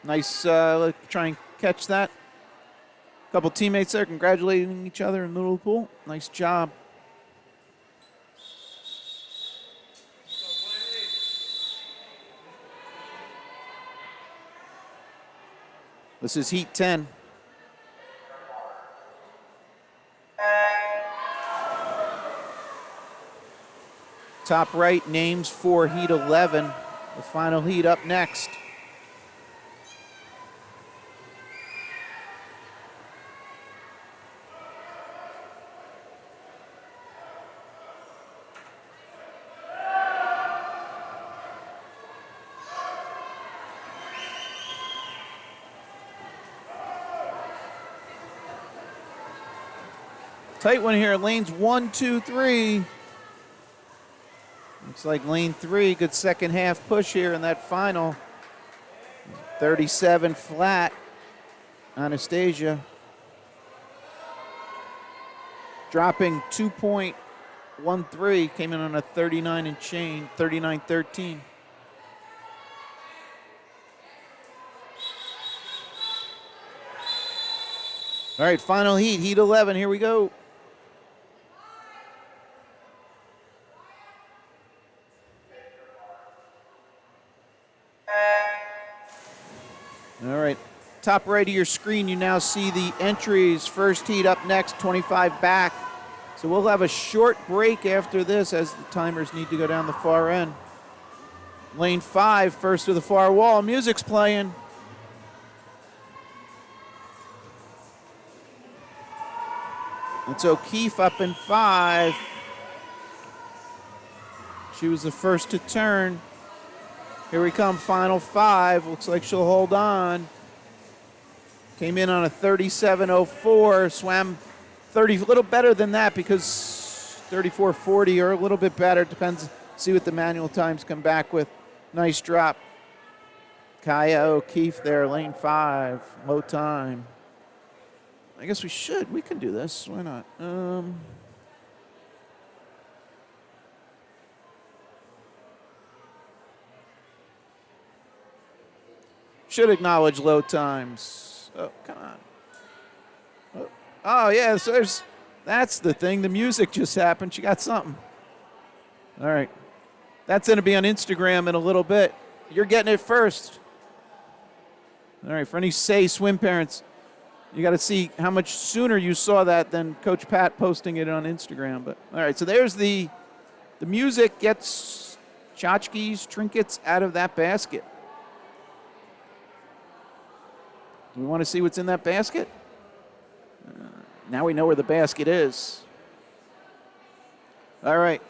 Nice, let's try and catch that. A couple teammates there congratulating each other in the middle of the pool. Nice job. This is heat 10. Top right, names for heat 11. The final heat up next. Tight one here, lanes 1, 2, 3. Looks like lane 3, good second half push here in that final. 37 flat, Anastasia. Dropping 2.13, came in on a 39 and change, 39.13. All right, final heat, heat 11, here we go. All right, top right of your screen, you now see the entries. First heat up next, 25 back. So we'll have a short break after this as the timers need to go down the far end. Lane 5, first to the far wall, music's playing. It's O'Keefe up in 5. She was the first to turn. Here we come, final 5. Looks like she'll hold on. Came in on a 37.04, swam 30, a little better than that because 34.40 or a little bit better. Depends, see what the manual times come back with. Nice drop. Kaya O'Keefe there, lane 5, low time. I guess we can do this. Why not? Should acknowledge low times. Oh, come on. Oh yeah, so that's the thing. The music just happened. She got something. All right. That's going to be on Instagram in a little bit. You're getting it first. All right, for any Say swim parents, you got to see how much sooner you saw that than Coach Pat posting it on Instagram. But all right, so there's the music gets tchotchkes, trinkets out of that basket. Do we want to see what's in that basket? Now we know where the basket is. All right.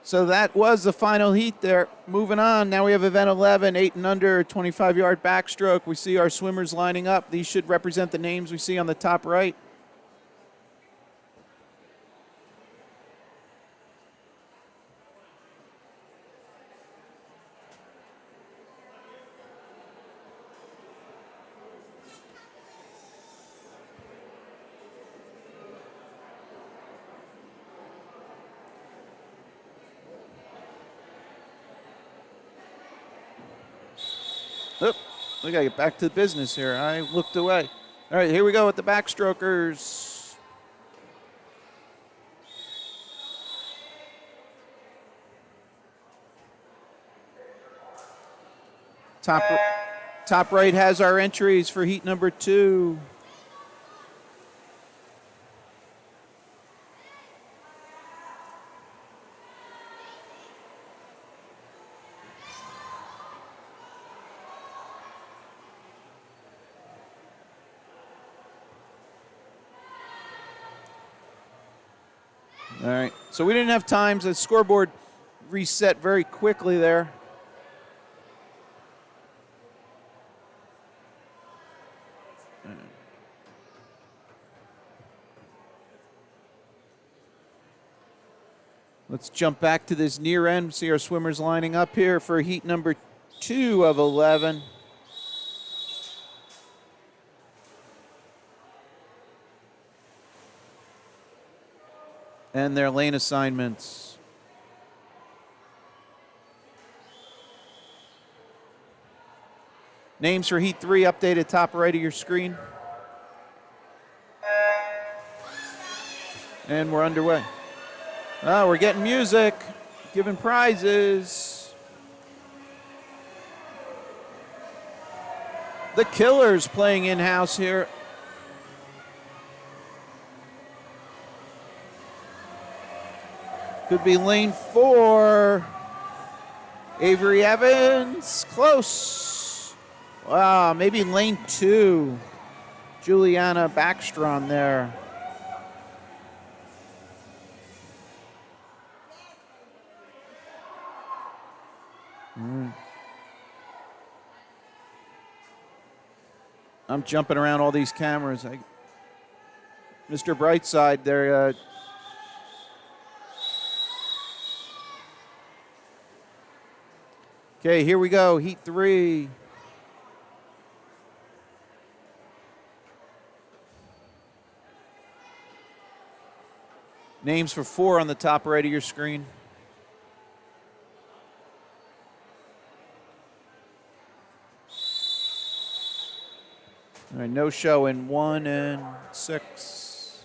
So that was the final heat there. Moving on, now we have event 11, 8 and under, 25-yard backstroke. We see our swimmers lining up. These should represent the names we see on the top right. Oh, we got to get back to the business here. I looked away. All right, here we go with the backstrokers. Top right has our entries for heat number 2. All right, so we didn't have times. The scoreboard reset very quickly there. Let's jump back to this near end. See our swimmers lining up here for heat number 2 of 11. And their lane assignments. Names for heat 3 updated top right of your screen. And we're underway. Oh, we're getting music, giving prizes. The Killers playing in-house here. Could be lane 4. Avery Evans, close. Wow, maybe lane 2. Juliana Backstroke there. I'm jumping around all these cameras. Mr. Brightside there. Okay, here we go. Heat 3. Names for 4 on the top right of your screen. All right, no show in 1 and 6.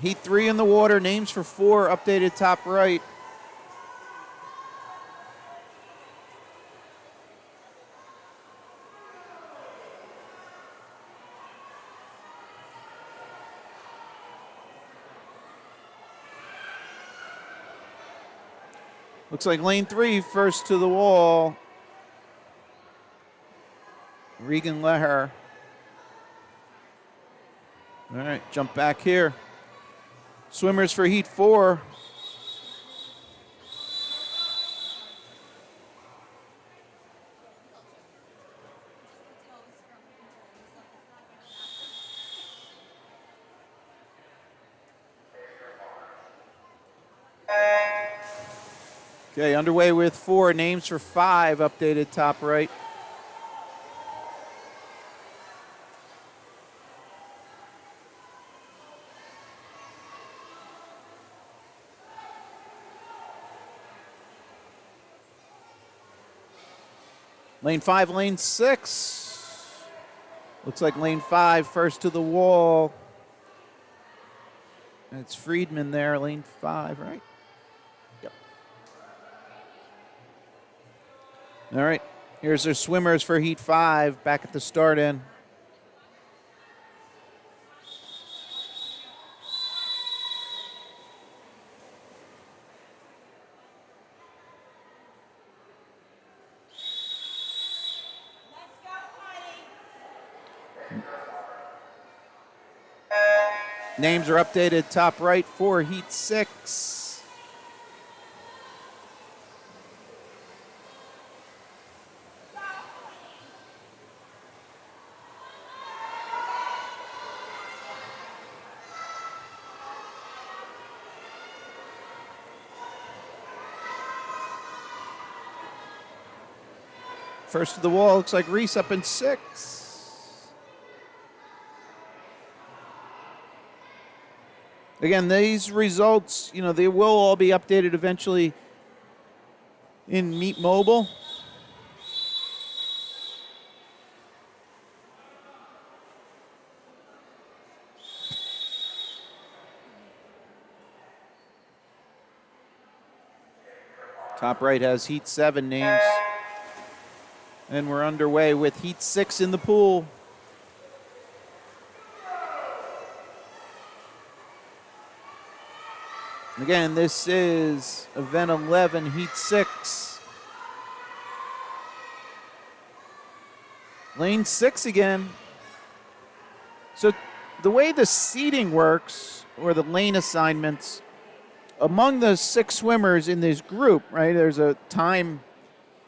Heat 3 in the water. Names for 4 updated top right. Looks like lane 3, first to the wall. Regan Leher. All right, jump back here. Swimmers for heat 4. Okay, underway with 4. Names for 5, updated top right. Lane 5, lane 6. Looks like lane 5, first to the wall. That's Friedman there, lane 5, right? Yep. All right, here's their swimmers for heat 5, back at the start end. Names are updated top right for heat 6. First to the wall, looks like Reese up in 6. Again, these results, they will all be updated eventually in Meet Mobile. Top right has Heat 7 names. And we're underway with Heat 6 in the pool. Again, this is event 11, Heat 6. Lane 6 again. So the way the seating works, or the lane assignments, among the 6 swimmers in this group, right, there's a time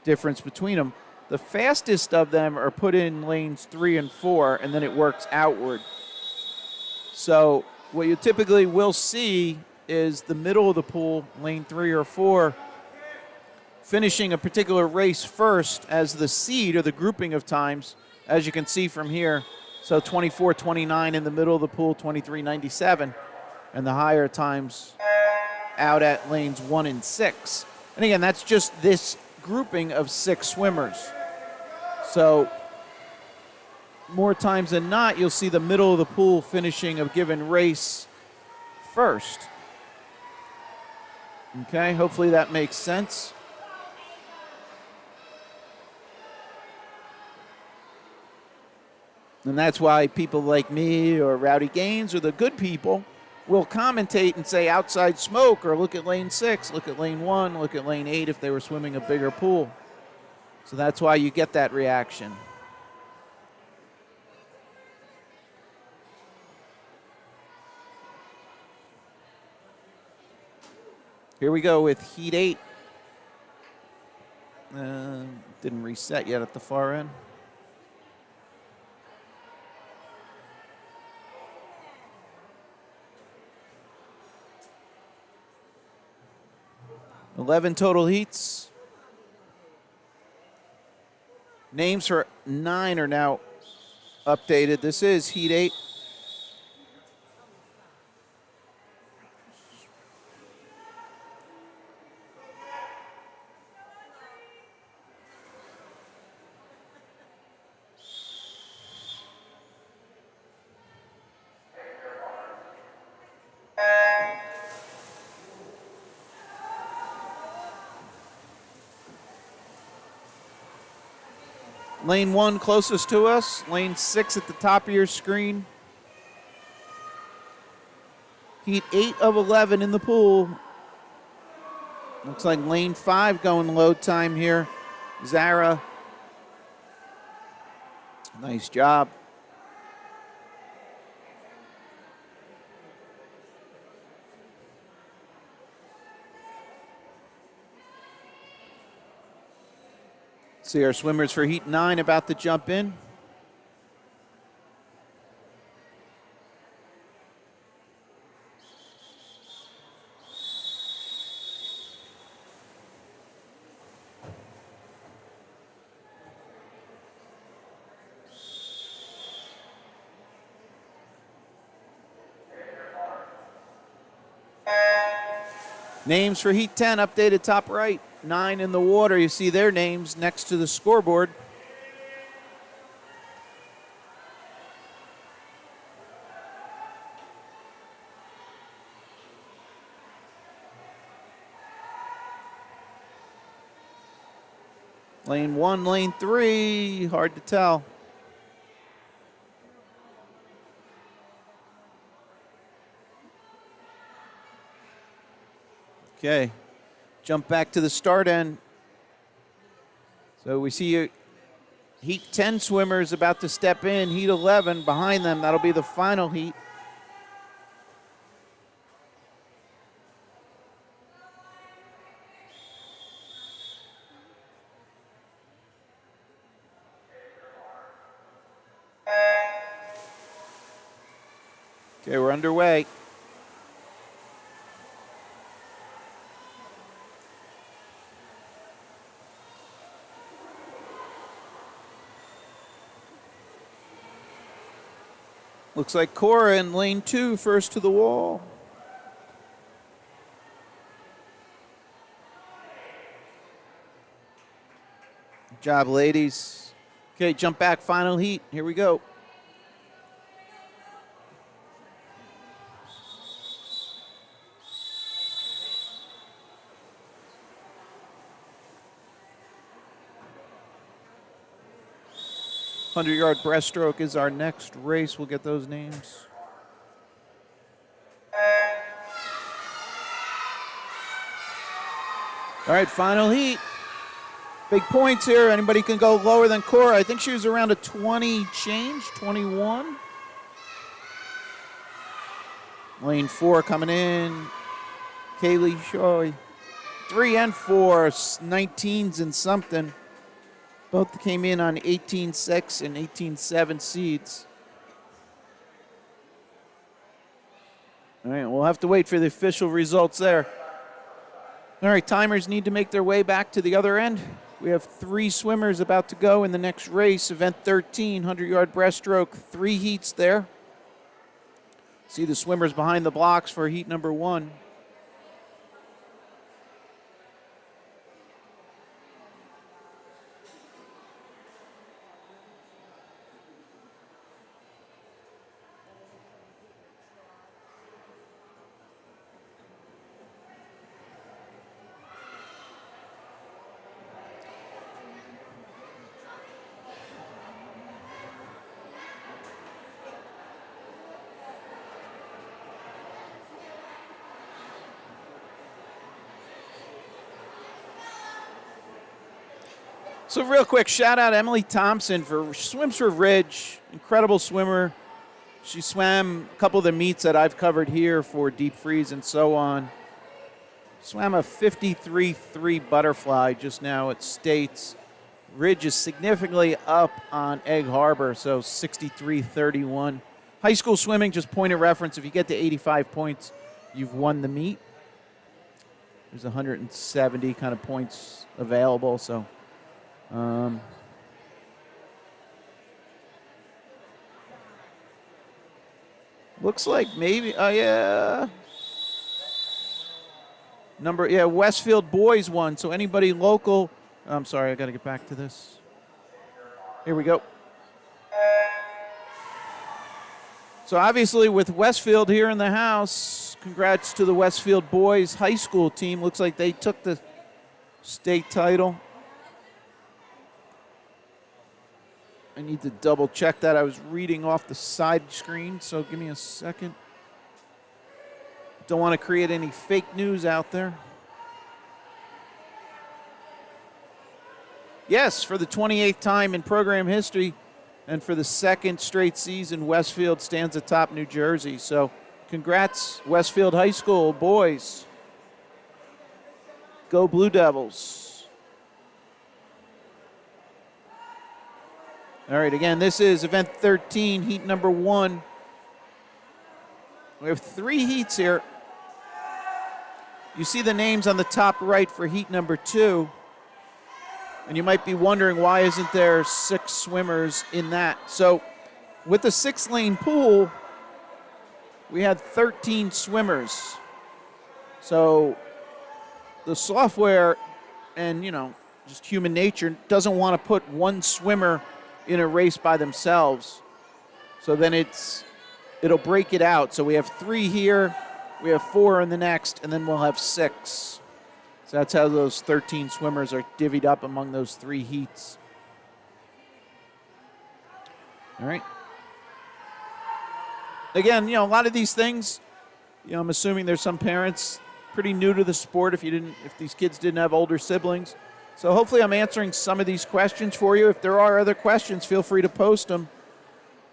difference between them. The fastest of them are put in lanes 3 and 4, and then it works outward. So what you typically will see is the middle of the pool, lane 3 or 4, finishing a particular race first as the seed or the grouping of times, as you can see from here. So 24:29 in the middle of the pool, 23:97, and the higher times out at lanes 1 and 6. And again, that's just this grouping of 6 swimmers. So more times than not, you'll see the middle of the pool finishing a given race first. Okay, hopefully that makes sense. And that's why people like me or Rowdy Gaines or the good people will commentate and say outside smoke, or look at lane 6, look at lane 1, look at lane 8 if they were swimming a bigger pool. So that's why you get that reaction. Here we go with Heat 8. Didn't reset yet at the far end. $11 total heats. Names for 9 are now updated. This is Heat 8. Lane 1 closest to us. Lane 6 at the top of your screen. Heat 8 of 11 in the pool. Looks like lane 5 going load time here. Zara. Nice job. See our swimmers for Heat 9 about to jump in. Names for Heat 10 updated top right. 9 in the water. You see their names next to the scoreboard. Lane 1, lane 3, hard to tell. Okay, jump back to the start end. So we see Heat 10 swimmers about to step in. Heat 11 behind them. That'll be the final heat. Okay, we're underway. Looks like Cora in lane 2, first to the wall. Good job, ladies. Okay, jump back, final heat. Here we go. 100-yard breaststroke is our next race. We'll get those names. All right, final heat. Big points here. Anybody can go lower than Cora. I think she was around a 20 change, 21. Lane 4 coming in. Kaylee Shoy. 3 and 4, 19s and something. Both came in on 18.6 and 18.7 seeds. All right, we'll have to wait for the official results there. All right, timers need to make their way back to the other end. We have 3 swimmers about to go in the next race, event 13, 100-yard breaststroke, 3 heats there. See the swimmers behind the blocks for heat number 1. So real quick, shout out Emily Thompson swims for Ridge, incredible swimmer. She swam a couple of the meets that I've covered here for Deep Freeze and so on. Swam a 53.3 butterfly just now at States. Ridge is significantly up on Egg Harbor, so 63.31. High school swimming, just point of reference, if you get to 85 points, you've won the meet. There's 170 kind of points available, so looks like maybe, Westfield boys won. So anybody local, I'm sorry, I got to get back to this. Here we go. So obviously with Westfield here in the house, congrats to the Westfield boys high school team. Looks like they took the state title. I need to double check that. I was reading off the side screen, so give me a second. Don't want to create any fake news out there. Yes, for the 28th time in program history and for the 2nd straight season, Westfield stands atop New Jersey. So congrats, Westfield High School boys. Go Blue Devils. All right, again, this is event 13, heat number 1. We have 3 heats here. You see the names on the top right for heat number 2. And you might be wondering, why isn't there 6 swimmers in that? So with the 6-lane pool, we had 13 swimmers. So the software and, just human nature doesn't want to put one swimmer in a race by themselves. So then it'll break it out. So we have 3 here, we have 4 in the next, and then we'll have 6. So that's how those 13 swimmers are divvied up among those 3 heats. All right. Again, a lot of these things, I'm assuming there's some parents pretty new to the sport if these kids didn't have older siblings. So hopefully I'm answering some of these questions for you. If there are other questions, feel free to post them.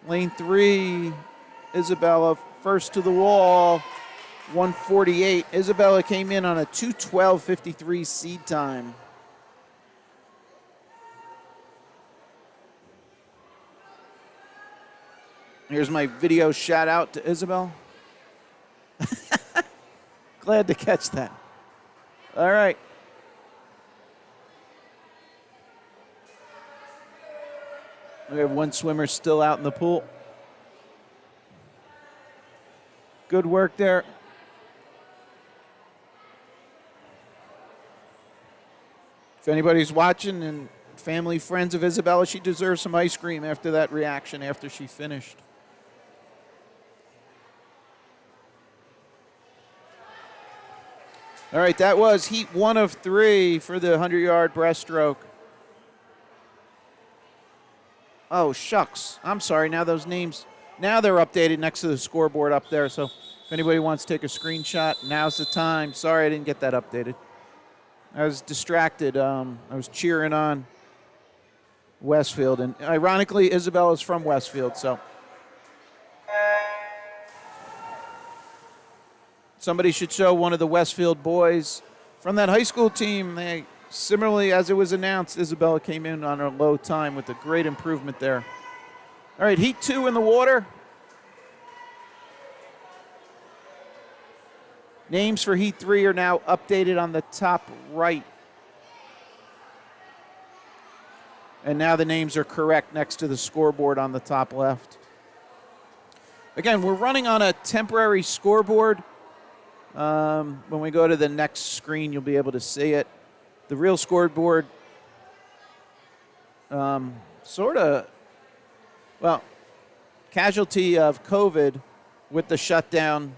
Lane 3, Isabella, first to the wall, 148. Isabella came in on a 2:12.53 seed time. Here's my video shout out to Isabel. Glad to catch that. All right. We have 1 swimmer still out in the pool. Good work there. If anybody's watching and family, friends of Isabella, she deserves some ice cream after that reaction after she finished. All right, that was heat 1 of 3 for the 100-yard breaststroke. Oh, shucks. I'm sorry. Now those names, now they're updated next to the scoreboard up there. So if anybody wants to take a screenshot, now's the time. Sorry I didn't get that updated. I was distracted. I was cheering on Westfield. And ironically, Isabel is from Westfield, so. Somebody should show one of the Westfield boys from that high school team. They, similarly, as it was announced, Isabella came in on a low time with a great improvement there. All right, Heat 2 in the water. Names for Heat 3 are now updated on the top right. And now the names are correct next to the scoreboard on the top left. Again, we're running on a temporary scoreboard. When we go to the next screen, you'll be able to see it. The real scoreboard, sort of, well, casualty of COVID with the shutdown,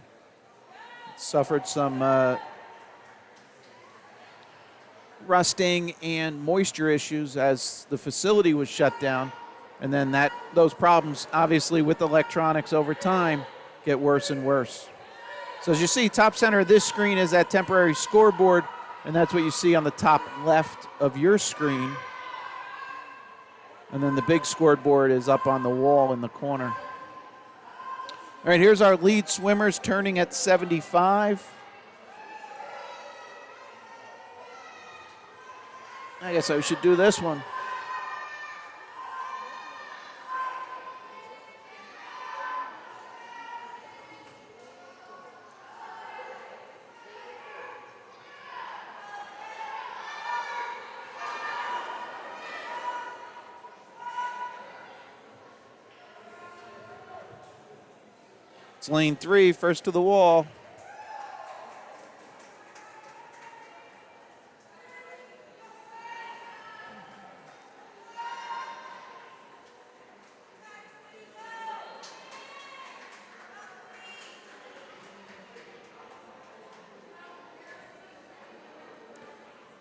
suffered some rusting and moisture issues as the facility was shut down. And then those problems, obviously, with electronics over time get worse and worse. So as you see, top center of this screen is that temporary scoreboard, and that's what you see on the top left of your screen. And then the big scoreboard is up on the wall in the corner. All right, here's our lead swimmers turning at 75. I guess I should do this one. It's lane 3, first to the wall.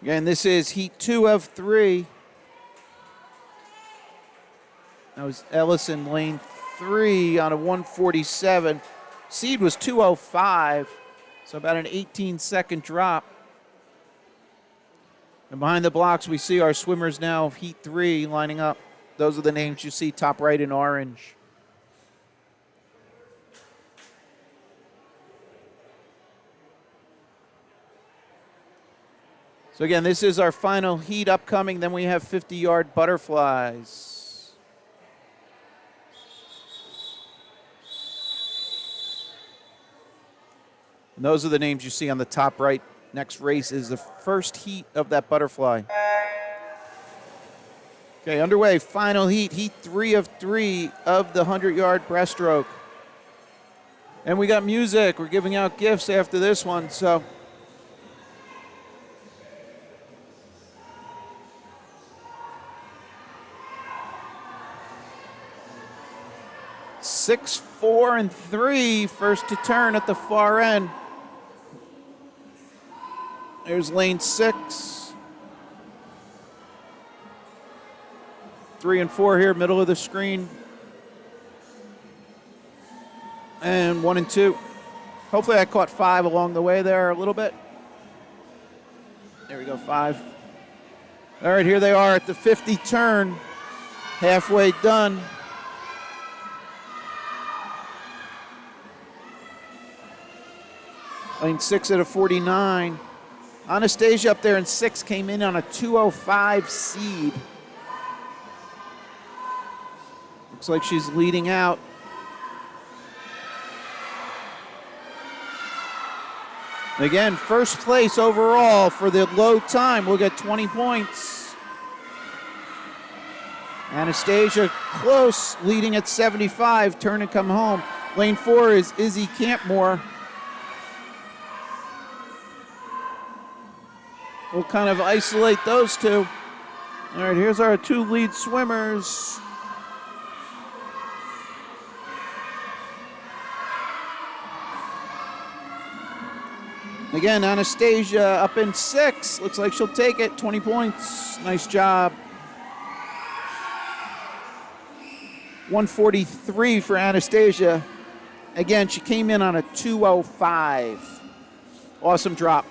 Again, this is Heat 2 of 3. That was Ellison, lane 3 on a 147. Seed was 205, so about an 18-second drop. And behind the blocks, we see our swimmers now of Heat 3 lining up. Those are the names you see top right in orange. So again, this is our final heat upcoming. Then we have 50-yard butterflies. And those are the names you see on the top right. Next race is the first heat of that butterfly. Okay, underway, final heat, Heat 3 of 3 of the 100-yard breaststroke. And we got music. We're giving out gifts after this one, so. Six, 4, and 3, first to turn at the far end. There's lane 6. 3 and 4 here, middle of the screen. And 1 and 2. Hopefully I caught 5 along the way there a little bit. There we go, 5. All right, here they are at the 50 turn. Halfway done. Lane 6 at a 49. Anastasia up there in 6 came in on a 205 seed. Looks like she's leading out. Again, first place overall for the low time. We'll get 20 points. Anastasia close, leading at 75. Turn and come home. Lane 4 is Izzy Campmore. We'll kind of isolate those two. All right, here's our 2 lead swimmers. Again, Anastasia up in 6. Looks like she'll take it. 20 points. Nice job. 143 for Anastasia. Again, she came in on a 2:05. Awesome drop.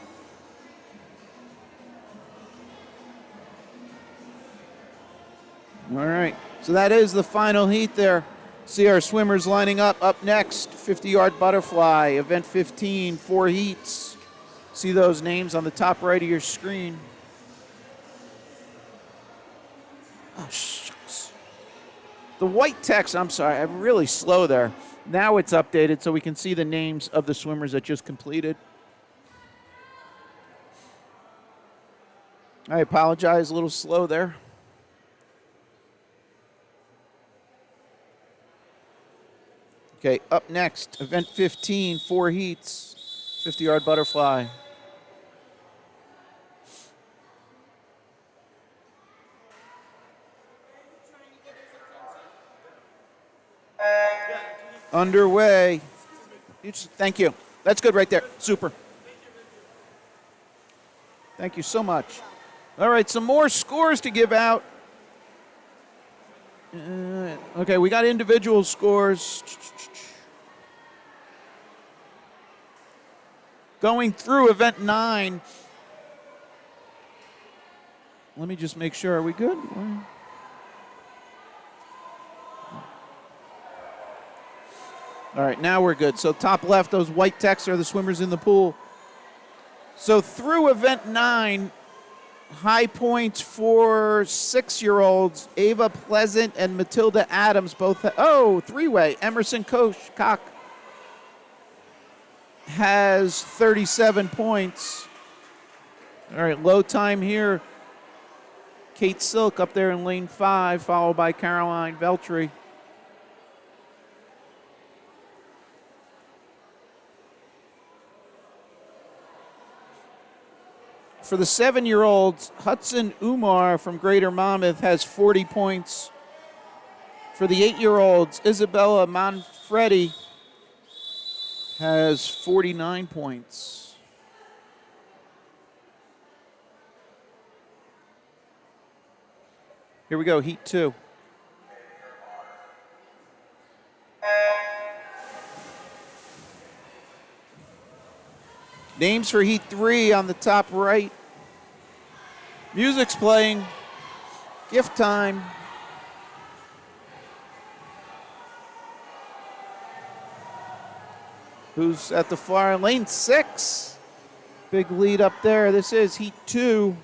All right, so that is the final heat there. See our swimmers lining up. Up next, 50-yard butterfly, event 15, 4 heats. See those names on the top right of your screen. Oh, shucks. The white text, I'm sorry, I'm really slow there. Now it's updated so we can see the names of the swimmers that just completed. I apologize, a little slow there. Okay, up next, event 15, 4 heats, 50-yard butterfly. Underway. Thank you. That's good right there. Super. Thank you so much. All right, some more scores to give out. Okay, we got individual scores. Going through event 9. Let me just make sure. Are we good? All right, now we're good. So top left, those white texts are the swimmers in the pool. So through event 9, high points for 6-year-olds, Ava Pleasant and Matilda Adams both. Three-way. Emerson Koch has 37 points. All right, low time here. Kate Silk up there in lane 5, followed by Caroline Veltri. For the 7-year-olds, Hudson Umar from Greater Monmouth has 40 points. For the 8-year-olds, Isabella Manfredi has 49 points. Here we go, heat 2. Names for heat 3 on the top right. Music's playing. Gift time. Who's at the far lane 6? Big lead up there. This is heat 2.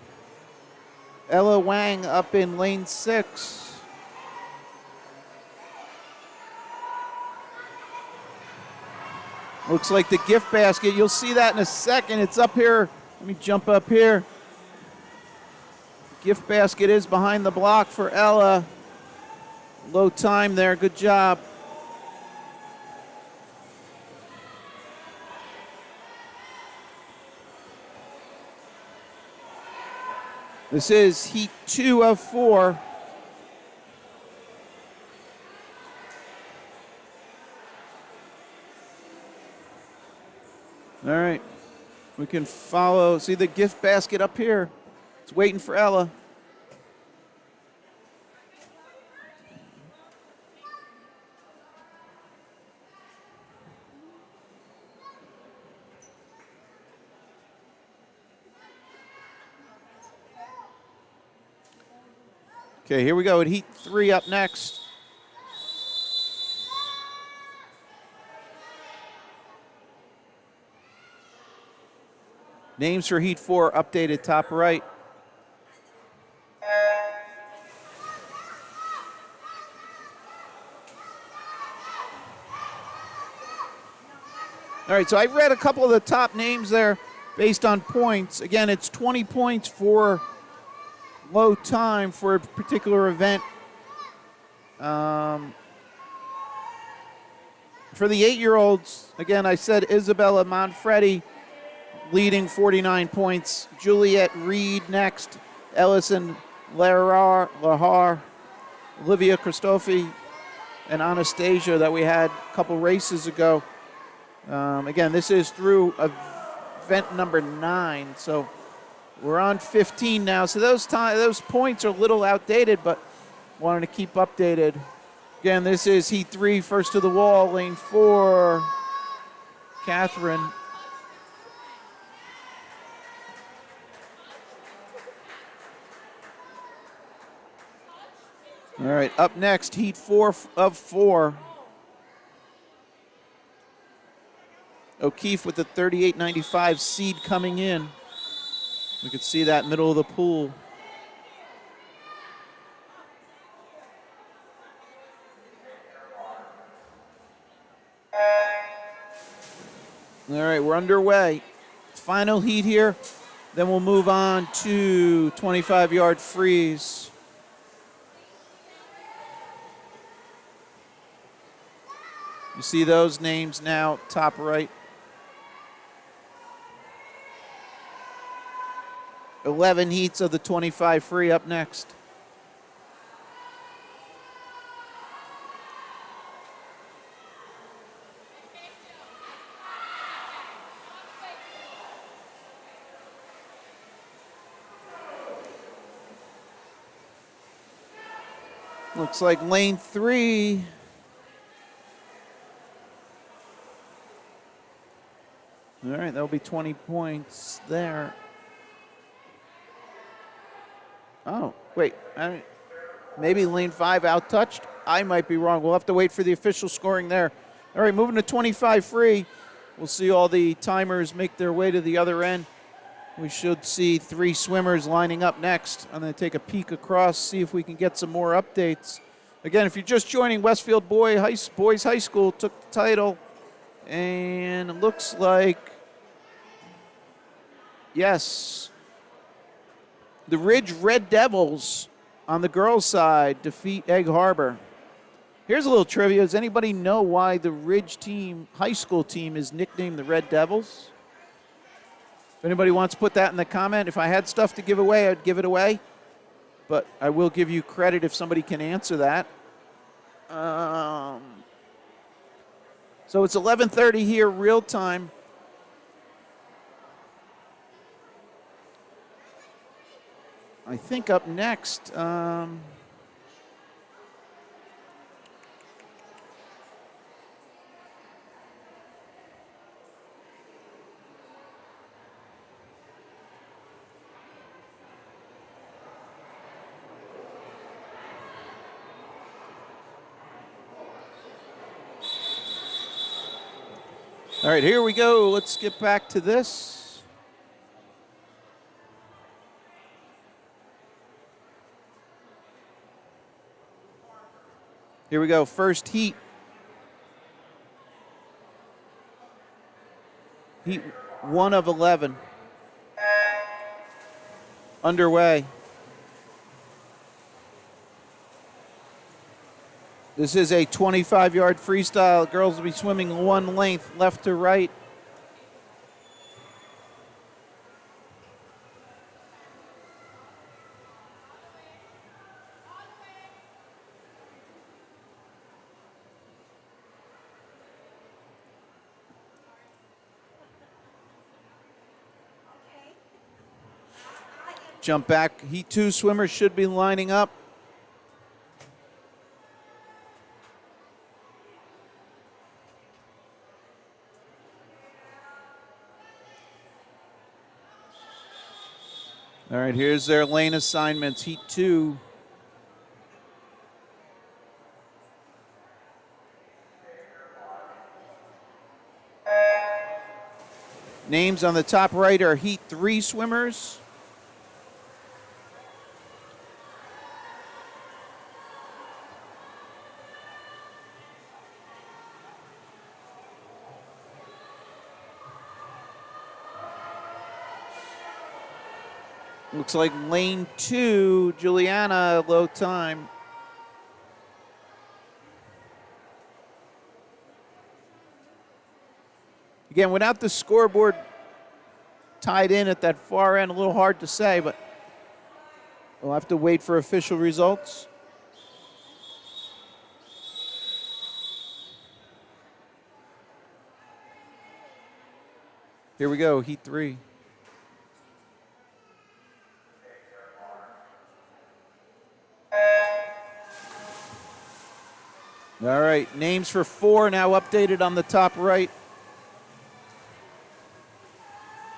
Ella Wang up in lane 6. Looks like the gift basket. You'll see that in a second. It's up here. Let me jump up here. Gift basket is behind the block for Ella. Low time there. Good job. This is heat 2 of 4. All right. We can follow. See the gift basket up here. It's waiting for Ella. Okay, here we go at heat 3 up next. Names for heat 4 updated top right. All right, so I read a couple of the top names there based on points. Again, it's 20 points for low time for a particular event. For the 8-year-olds, again, I said Isabella Manfredi leading 49 points. Juliet Reed next. Ellison Lahar, Olivia Christofi, and Anastasia that we had a couple races ago. Again, this is through event number 9, so we're on 15 now. So those points are a little outdated, but wanted to keep updated. Again, this is heat 3, first to the wall, lane 4, Catherine. All right, up next, heat 4 of 4. O'Keefe with the 38.95 seed coming in. We could see that middle of the pool. All right, we're underway. Final heat here. Then we'll move on to 25-yard freeze. You see those names now, top right. 11 heats of the 25 free up next. Looks like lane 3. All right, that'll be 20 points there. Oh, wait. Maybe lane 5 out-touched? I might be wrong. We'll have to wait for the official scoring there. All right, moving to 25 free. We'll see all the timers make their way to the other end. We should see 3 swimmers lining up next. I'm going to take a peek across, see if we can get some more updates. Again, if you're just joining, Westfield Boys High School took the title. And it looks like, yes, the Ridge Red Devils on the girls' side defeat Egg Harbor. Here's a little trivia. Does anybody know why the Ridge team, high school team, is nicknamed the Red Devils? If anybody wants to put that in the comment, if I had stuff to give away, I'd give it away. But I will give you credit if somebody can answer that. So it's 11:30 here, real time. I think up next, all right, here we go. Let's get back to this. Here we go, first heat. Heat 1 of 11. Underway. This is a 25-yard freestyle. Girls will be swimming 1 length, left to right. Jump back. Heat 2 swimmers should be lining up. All right, here's their lane assignments. Heat 2. Names on the top right are Heat 3 swimmers. Looks like lane 2, Juliana, low time. Again, without the scoreboard tied in at that far end, a little hard to say, but we'll have to wait for official results. Here we go, Heat 3. All right, names for 4 now updated on the top right.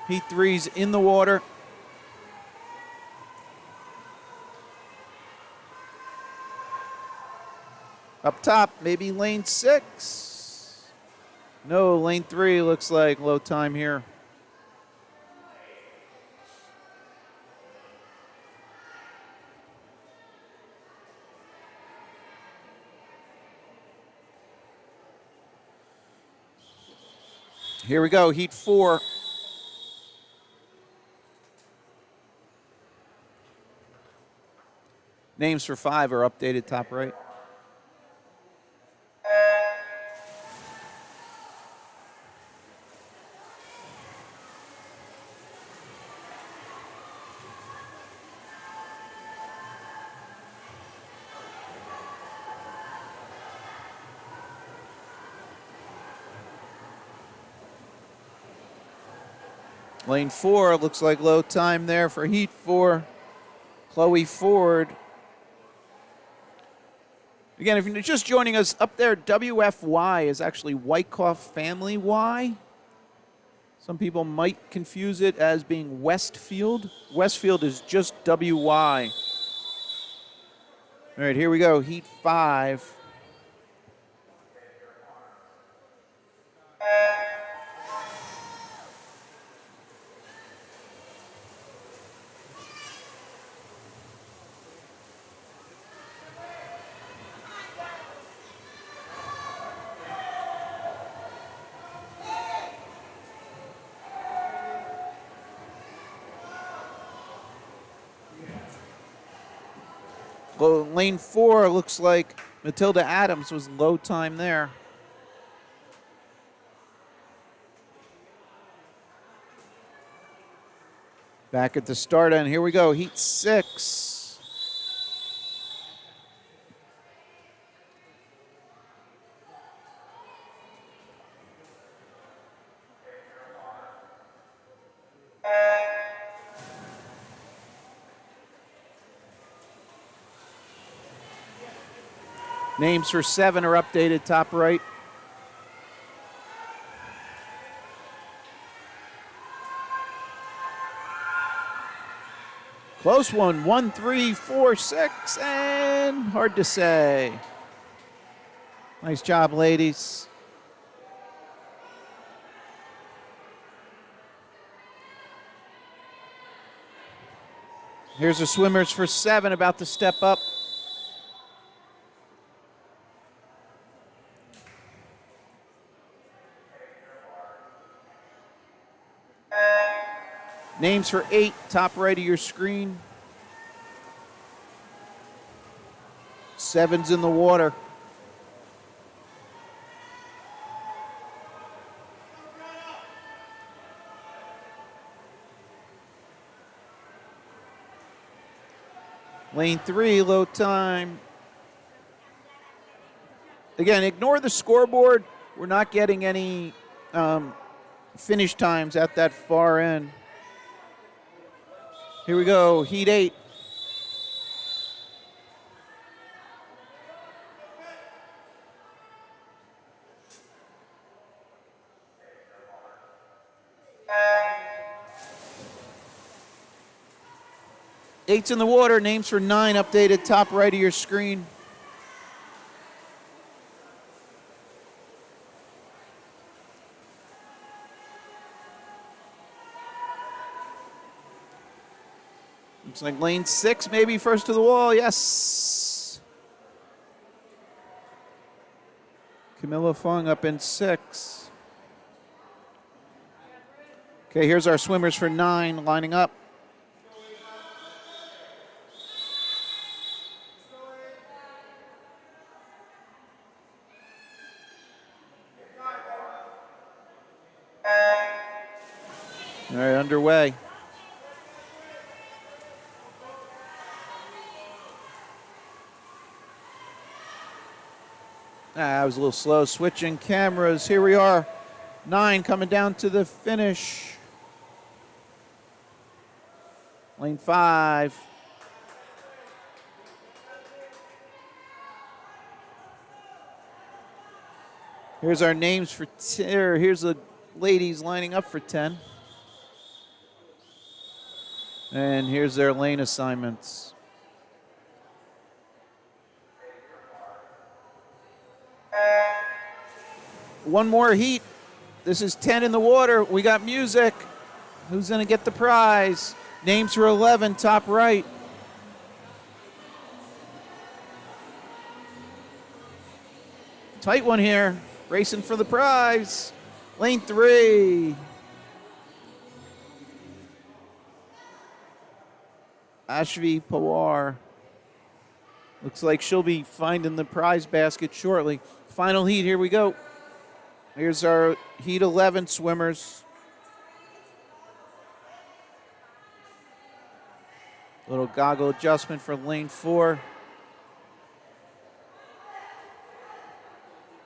Heat 3's in the water. Up top, maybe lane 6. No, lane 3 looks like low time here. Here we go, heat 4. Names for 5 are updated top right. Lane 4 looks like low time there for heat 4. Chloe Ford. Again, if you're just joining us, up there, WFY is actually Wyckoff Family Y. Some people might confuse it as being Westfield. Westfield is just WY. All right, here we go, heat 5. Lane 4 looks like Matilda Adams was low time there. Back at the start end, here we go, heat 6. Names for 7 are updated top right. Close one, 1, 3, 4, 6, and hard to say. Nice job, ladies. Here's the swimmers for 7 about to step up. Names for 8, top right of your screen. 7's in the water. Lane 3, low time. Again, ignore the scoreboard. We're not getting any finish times at that far end. Here we go, heat 8. Eight's in the water, names for 9 updated top right of your screen. Looks like lane 6 maybe first to the wall, yes. Camilla Fung up in 6. Okay, here's our swimmers for 9 lining up. All right, underway. I was a little slow switching cameras. Here we are, 9 coming down to the finish. Lane 5. Here's our names for here's the ladies lining up for 10. And here's their lane assignments. One more heat. This is 10 in the water. We got music. Who's going to get the prize? Names for 11, top right. Tight one here. Racing for the prize. Lane 3. Ashvi Pawar. Looks like she'll be finding the prize basket shortly. Final heat, here we go. Here's our heat 11 swimmers. Little goggle adjustment for lane 4.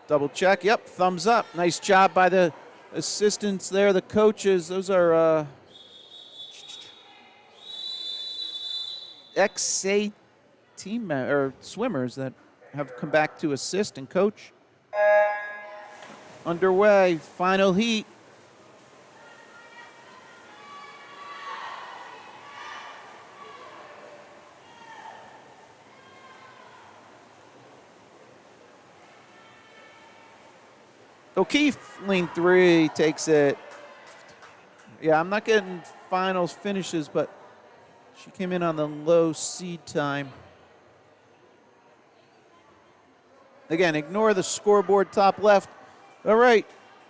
Double check. Yep, thumbs up. Nice job by the assistants there, the coaches. Those are ex-SAE team or swimmers that have come back to assist and coach. Underway, final heat. O'Keefe, lane 3, takes it. Yeah, I'm not getting finals finishes, but she came in on the low seed time. Again, ignore the scoreboard top left. All right,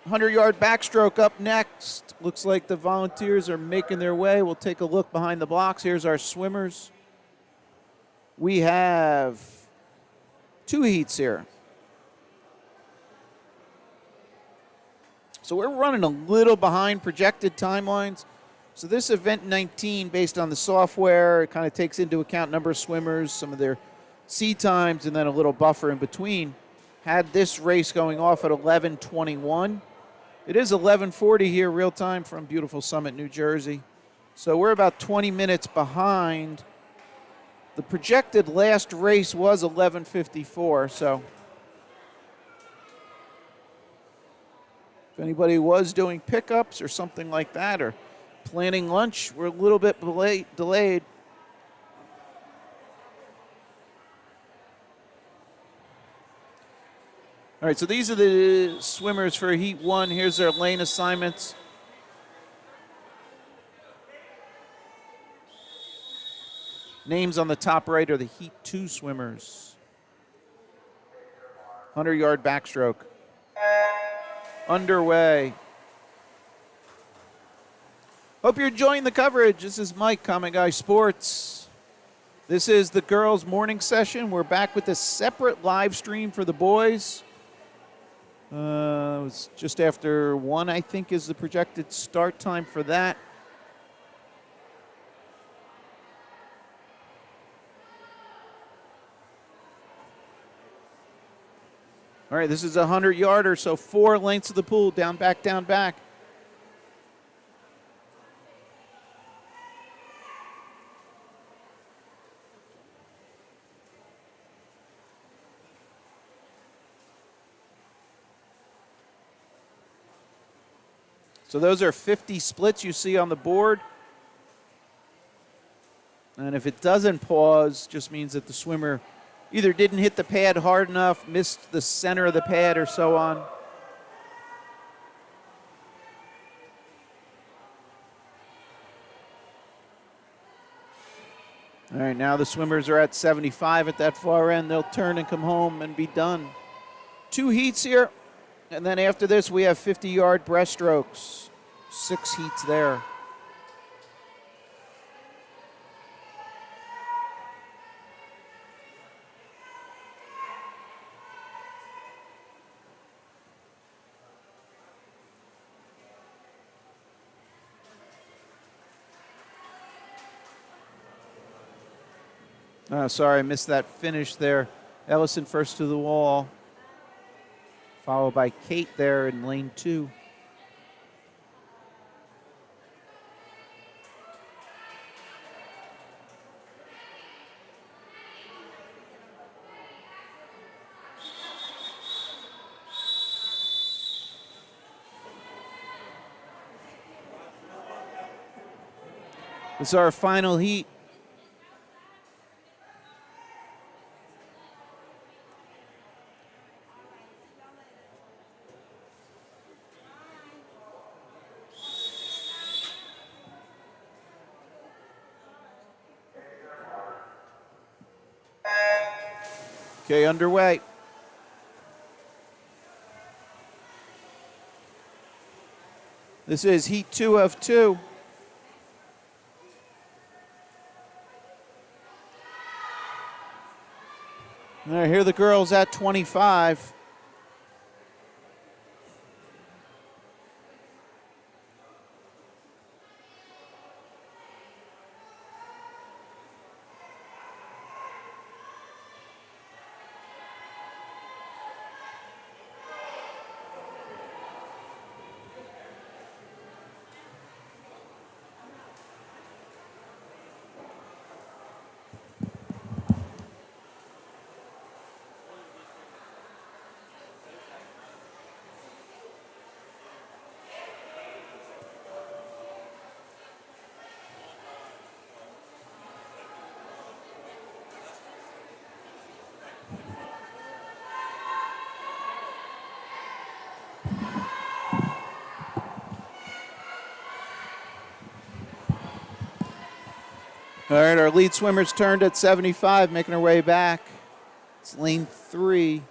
100-yard backstroke up next. Looks like the volunteers are making their way. We'll take a look behind the blocks. Here's our swimmers. We have 2 heats here. So we're running a little behind projected timelines. So this event 19, based on the software, it kind of takes into account number of swimmers, some of their sea times, and then a little buffer in between. Had this race going off at 11:21. It is 11:40 here, real time from beautiful Summit, New Jersey. So we're about 20 minutes behind. The projected last race was 11:54, so if anybody was doing pickups or something like that or planning lunch, we're a little bit delayed. All right, so these are the swimmers for Heat 1. Here's their lane assignments. Names on the top right are the Heat 2 swimmers. 100-yard backstroke. Underway. Hope you're enjoying the coverage. This is Mike, Common Guy Sports. This is the girls' morning session. We're back with a separate live stream for the boys. It was just after 1, I think, is the projected start time for that. All right, this is a 100-yarder, so 4 lengths of the pool, down, back, down, back. So those are 50 splits you see on the board. And if it doesn't pause, just means that the swimmer either didn't hit the pad hard enough, missed the center of the pad, or so on. All right, now the swimmers are at 75 at that far end. They'll turn and come home and be done. 2 heats here. And then after this, we have 50-yard breaststrokes. 6 heats there. Sorry, I missed that finish there. Ellison first to the wall, followed by Kate there in lane 2. This is our final heat. Okay, underway. This is heat 2 of 2. All right, here are the girls at 25. All right, our lead swimmer's turned at 75, making her way back. It's lane 3.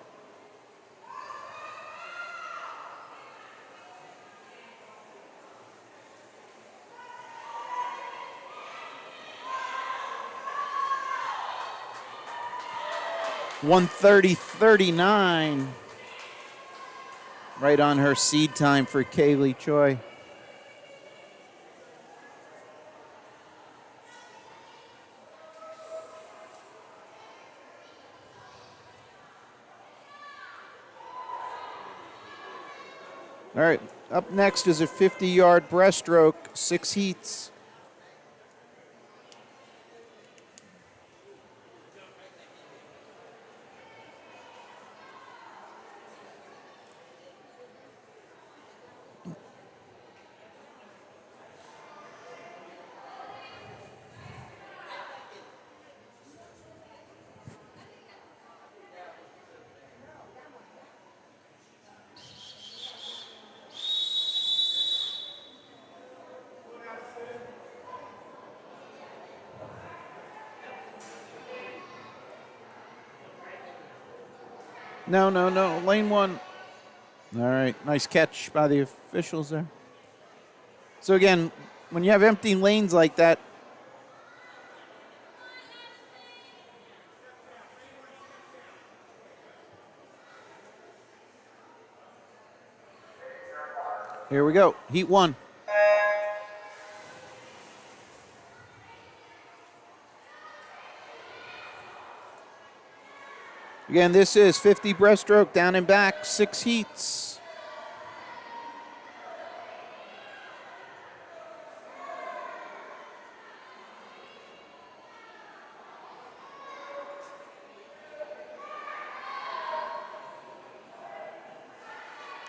(1:30.39), right on her seed time for Kaylee Choi. All right, up next is a 50-yard breaststroke, 6 heats. No, lane 1. All right, nice catch by the officials there. So again, when you have empty lanes like that, here we go, heat 1. Again, this is 50 breaststroke, down and back, 6 heats.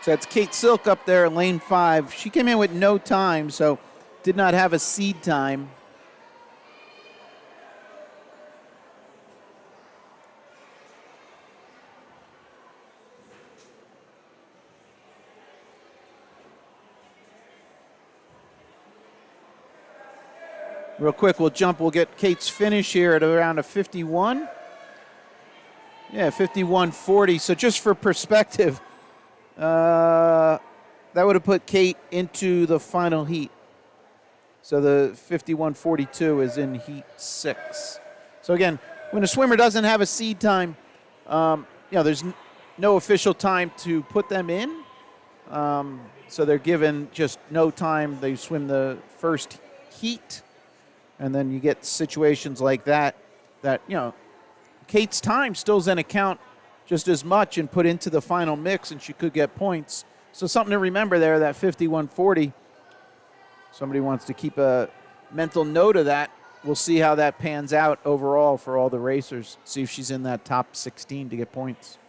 So that's Kate Silk up there in lane 5. She came in with no time, so did not have a seed time. Real quick, we'll get Kate's finish here at around a 51. Yeah, 51.40. So just for perspective, that would have put Kate into the final heat. So the 51.42 is in heat 6. So again, when a swimmer doesn't have a seed time, there's no official time to put them in. So they're given just no time. They swim the first heat. And then you get situations like that, Kate's time still's in account just as much and put into the final mix, and she could get points. So something to remember there, that 51.40. Somebody wants to keep a mental note of that. We'll see how that pans out overall for all the racers. See if she's in that top 16 to get points.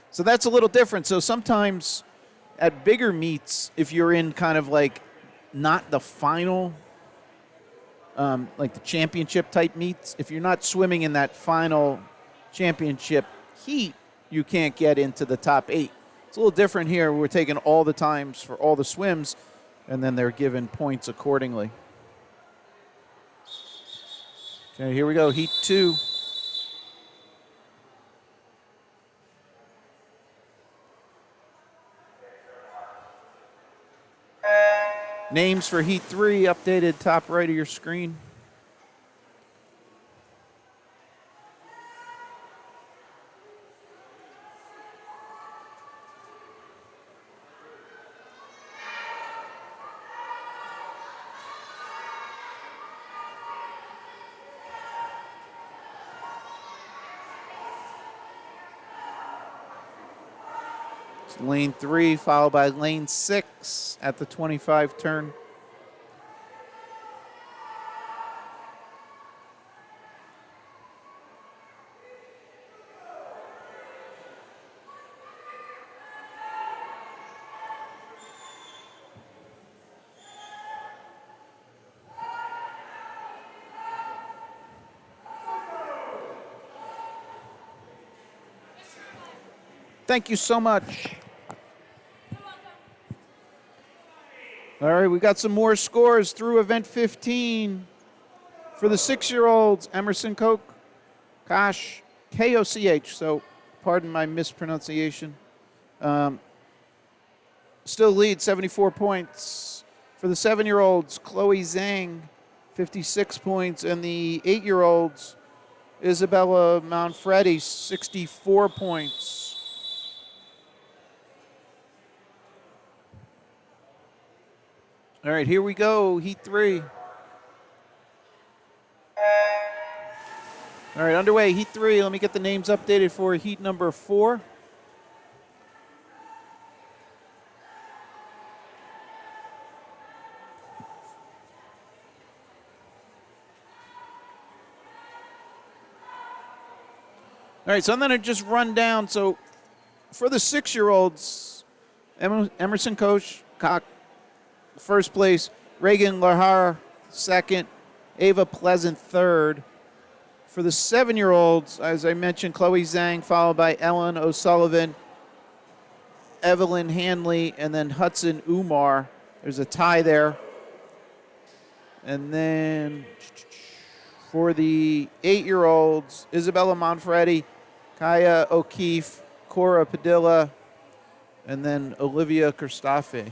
So that's a little different. So sometimes at bigger meets, if you're in kind of like not the final, like the championship type meets, if you're not swimming in that final championship heat, you can't get into the top 8. It's a little different here. We're taking all the times for all the swims, and then they're given points accordingly. Okay, here we go, heat 2. Names for heat 3 updated top right of your screen. Lane 3 followed by lane 6 at the 25 turn. Thank you so much. All right, we got some more scores through event 15. For the 6-year-olds, Emerson Koch, K-O-C-H, so pardon my mispronunciation. Still leads, 74 points. For the 7-year-olds, Chloe Zhang, 56 points. And the 8-year-olds, Isabella Manfredi, 64 points. All right, here we go, heat 3. All right, underway, heat 3. Let me get the names updated for heat number 4. All right, so I'm going to just run down. So for the 6-year-olds, Emerson Koch, first place, Reagan Lahar, second, Ava Pleasant, third. For the 7-year-olds, as I mentioned, Chloe Zhang, followed by Ellen O'Sullivan, Evelyn Hanley, and then Hudson Umar. There's a tie there. And then for the 8-year-olds, Isabella Manfredi, Kaya O'Keefe, Cora Padilla, and then Olivia Kerstafe.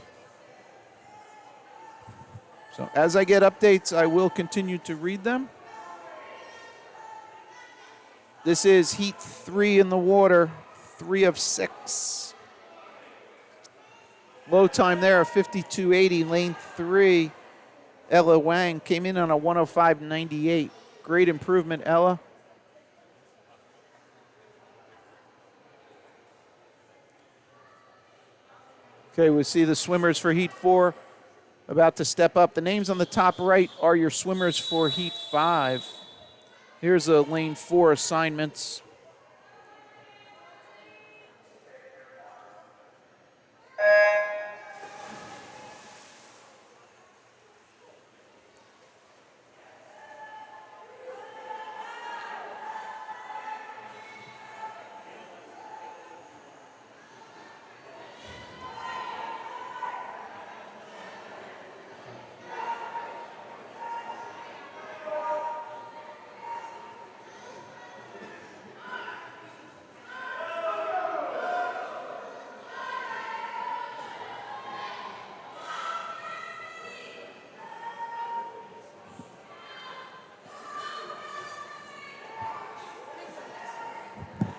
So as I get updates, I will continue to read them. This is heat 3 in the water, 3 of 6. Low time there, 52.80. Lane 3, Ella Wang came in on a 105.98. Great improvement, Ella. Okay, we see the swimmers for heat 4 about to step up. The names on the top right are your swimmers for heat 5. Here's a lane 4 assignments.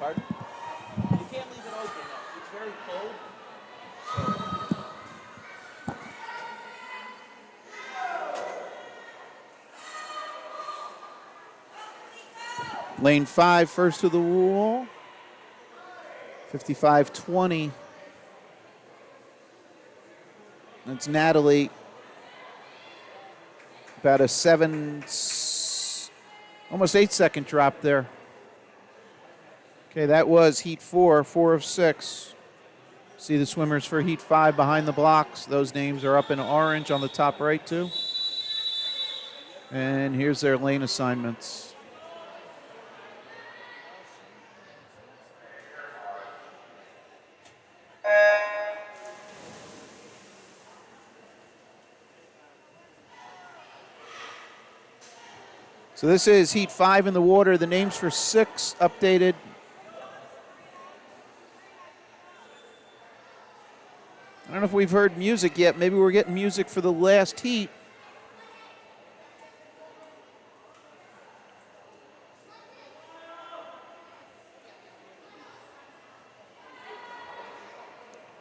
Pardon? You can't leave it open, though. It's very cold. Lane 5, first to the wall. 55.20. That's Natalie. About a 7, almost 8-second drop there. Okay, that was heat 4, 4 of 6. See the swimmers for Heat 5 behind the blocks. Those names are up in orange on the top right, too. And here's their lane assignments. So this is Heat 5 in the water. The names for 6 updated. I don't know if we've heard music yet. Maybe we're getting music for the last heat.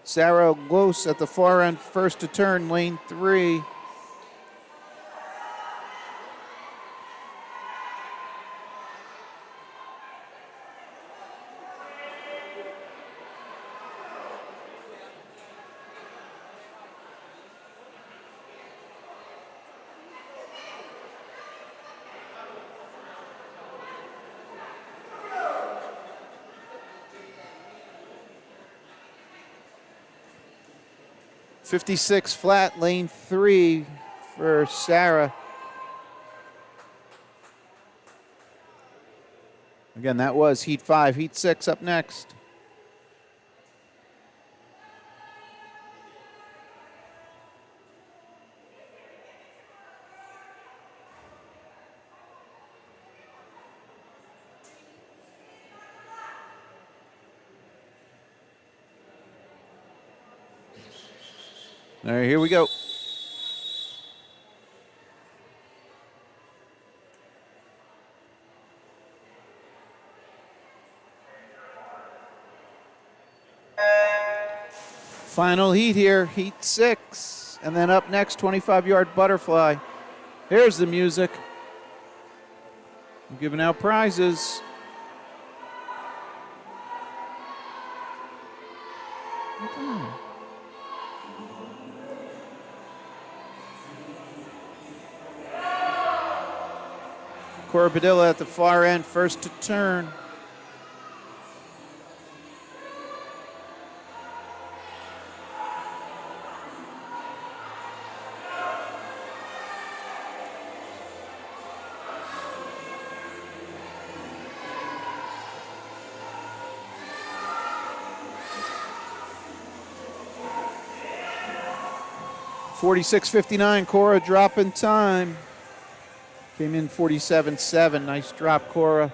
Sarah Glos at the far end, first to turn, lane 3. .56 flat, lane 3 for Sarah. Again, that was Heat 5. Heat 6 up next. All right, here we go. Final heat here, Heat 6. And then up next, 25-yard butterfly. Here's the music. I'm giving out prizes. Cora Padilla at the far end, first to turn. .46.59, Cora dropping time. Came in 47.7. Nice drop, Cora.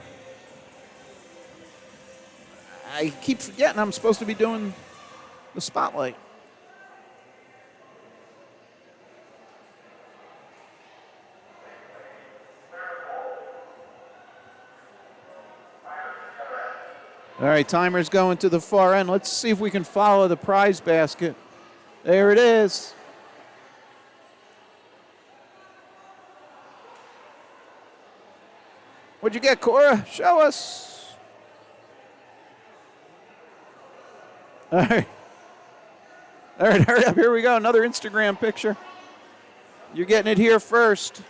I keep forgetting I'm supposed to be doing the spotlight. All right, timer's going to the far end. Let's see if we can follow the prize basket. There it is. What'd you get, Cora? Show us. All right. All right, hurry up. Here we go. Another Instagram picture. You're getting it here first.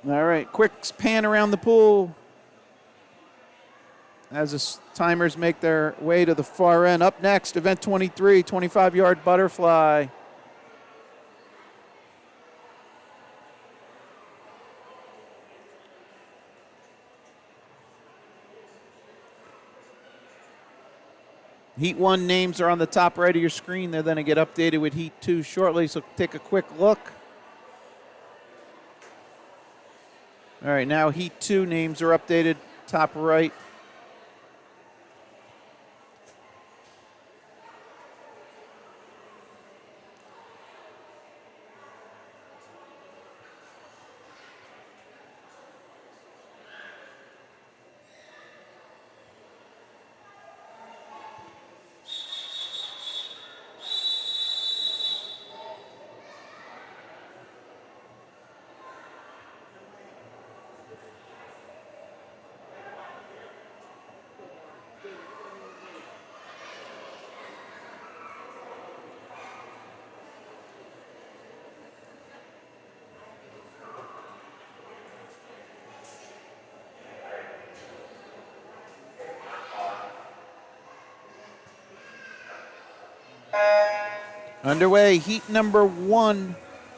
All right, quick pan around the pool as the timers make their way to the far end. Up next, event 23, 25-yard butterfly. Heat 1 names are on the top right of your screen. They're going to get updated with Heat 2 shortly, so take a quick look. All right, now Heat 2 names are updated, top right. Underway, heat number 1,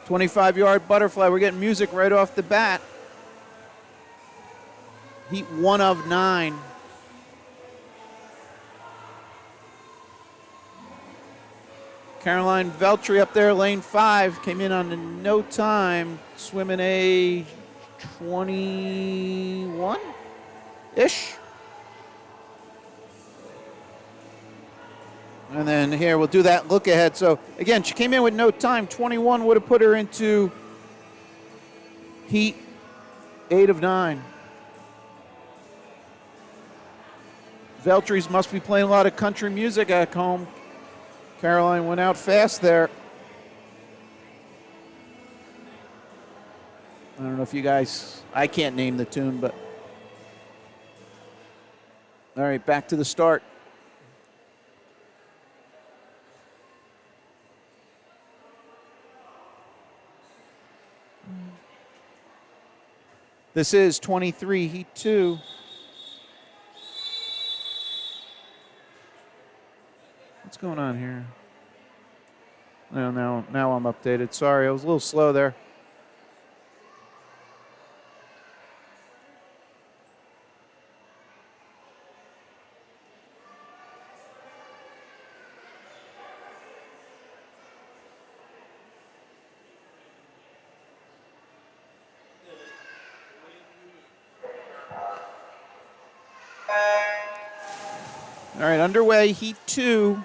25-yard butterfly. We're getting music right off the bat. Heat 1 of 9. Caroline Veltri up there, lane 5, came in on no time, swimming a 21-ish. And then here, we'll do that look ahead. So, again, she came in with no time. 21 would have put her into heat 8 of 9. Veltris must be playing a lot of country music at home. Caroline went out fast there. I don't know if you guys, I can't name the tune, but. All right, back to the start. This is 23, heat 2. What's going on here? Oh, now I'm updated. Sorry, I was a little slow there. All right, underway, heat 2.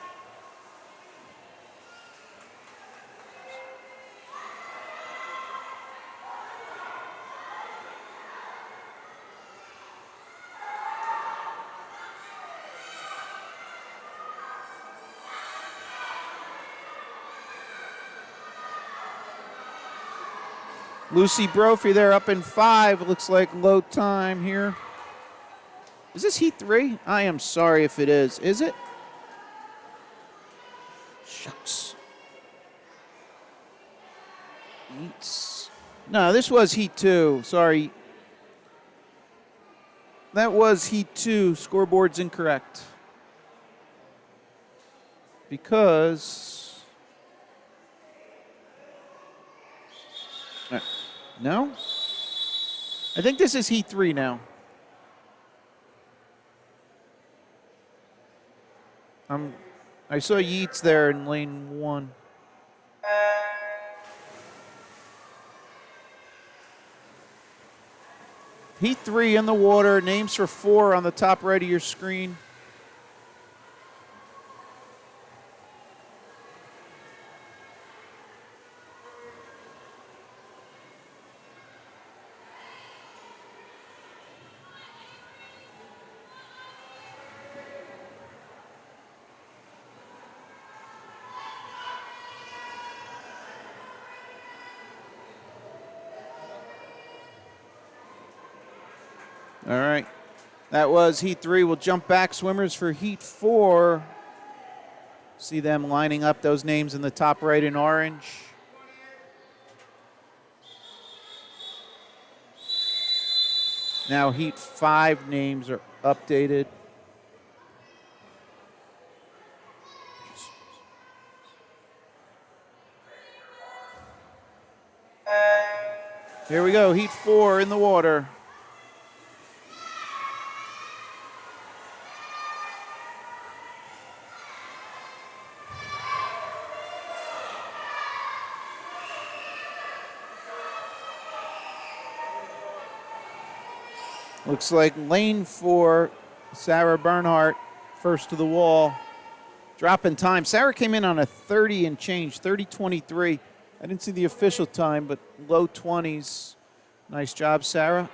Lucy Brophy there up in 5. It looks like low time here. Is this heat 3? I am sorry if it is. Is it? Shucks. Heats. No, this was heat 2. Sorry. That was heat 2. Scoreboard's incorrect. Because... No? I think this is heat 3 now. I saw Yeats there in lane 1. Heat 3 in the water. Names for 4 on the top right of your screen. All right. That was heat 3. We'll jump back swimmers for heat 4. See them lining up, those names in the top right in orange. Now heat 5 names are updated. Here we go, heat 4 in the water. Looks like lane 4, Sarah Bernhardt, first to the wall. Drop in time. Sarah came in on a 30 and change, 30:23. I didn't see the official time, but low 20s. Nice job, Sarah.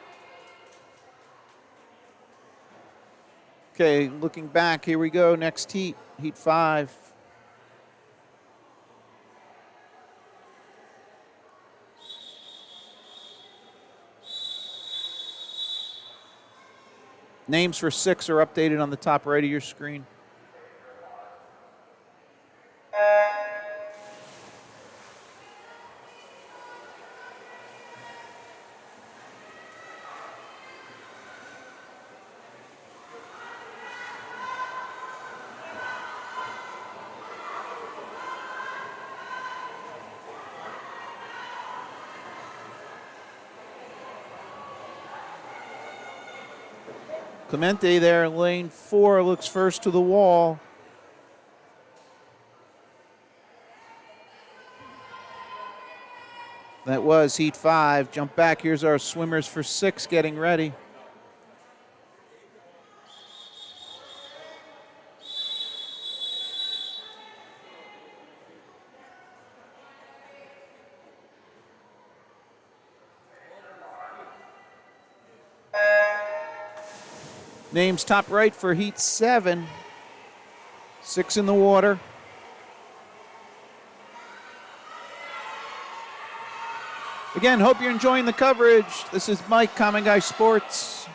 Okay, looking back, here we go. Next heat, heat 5. Names for 6 are updated on the top right of your screen. Clemente there in lane 4 looks first to the wall. That was heat 5. Jump back. Here's our swimmers for 6 getting ready. Names top right for heat 7. 6 in the water. Again, hope you're enjoying the coverage. This is Mike, Common Guy Sports.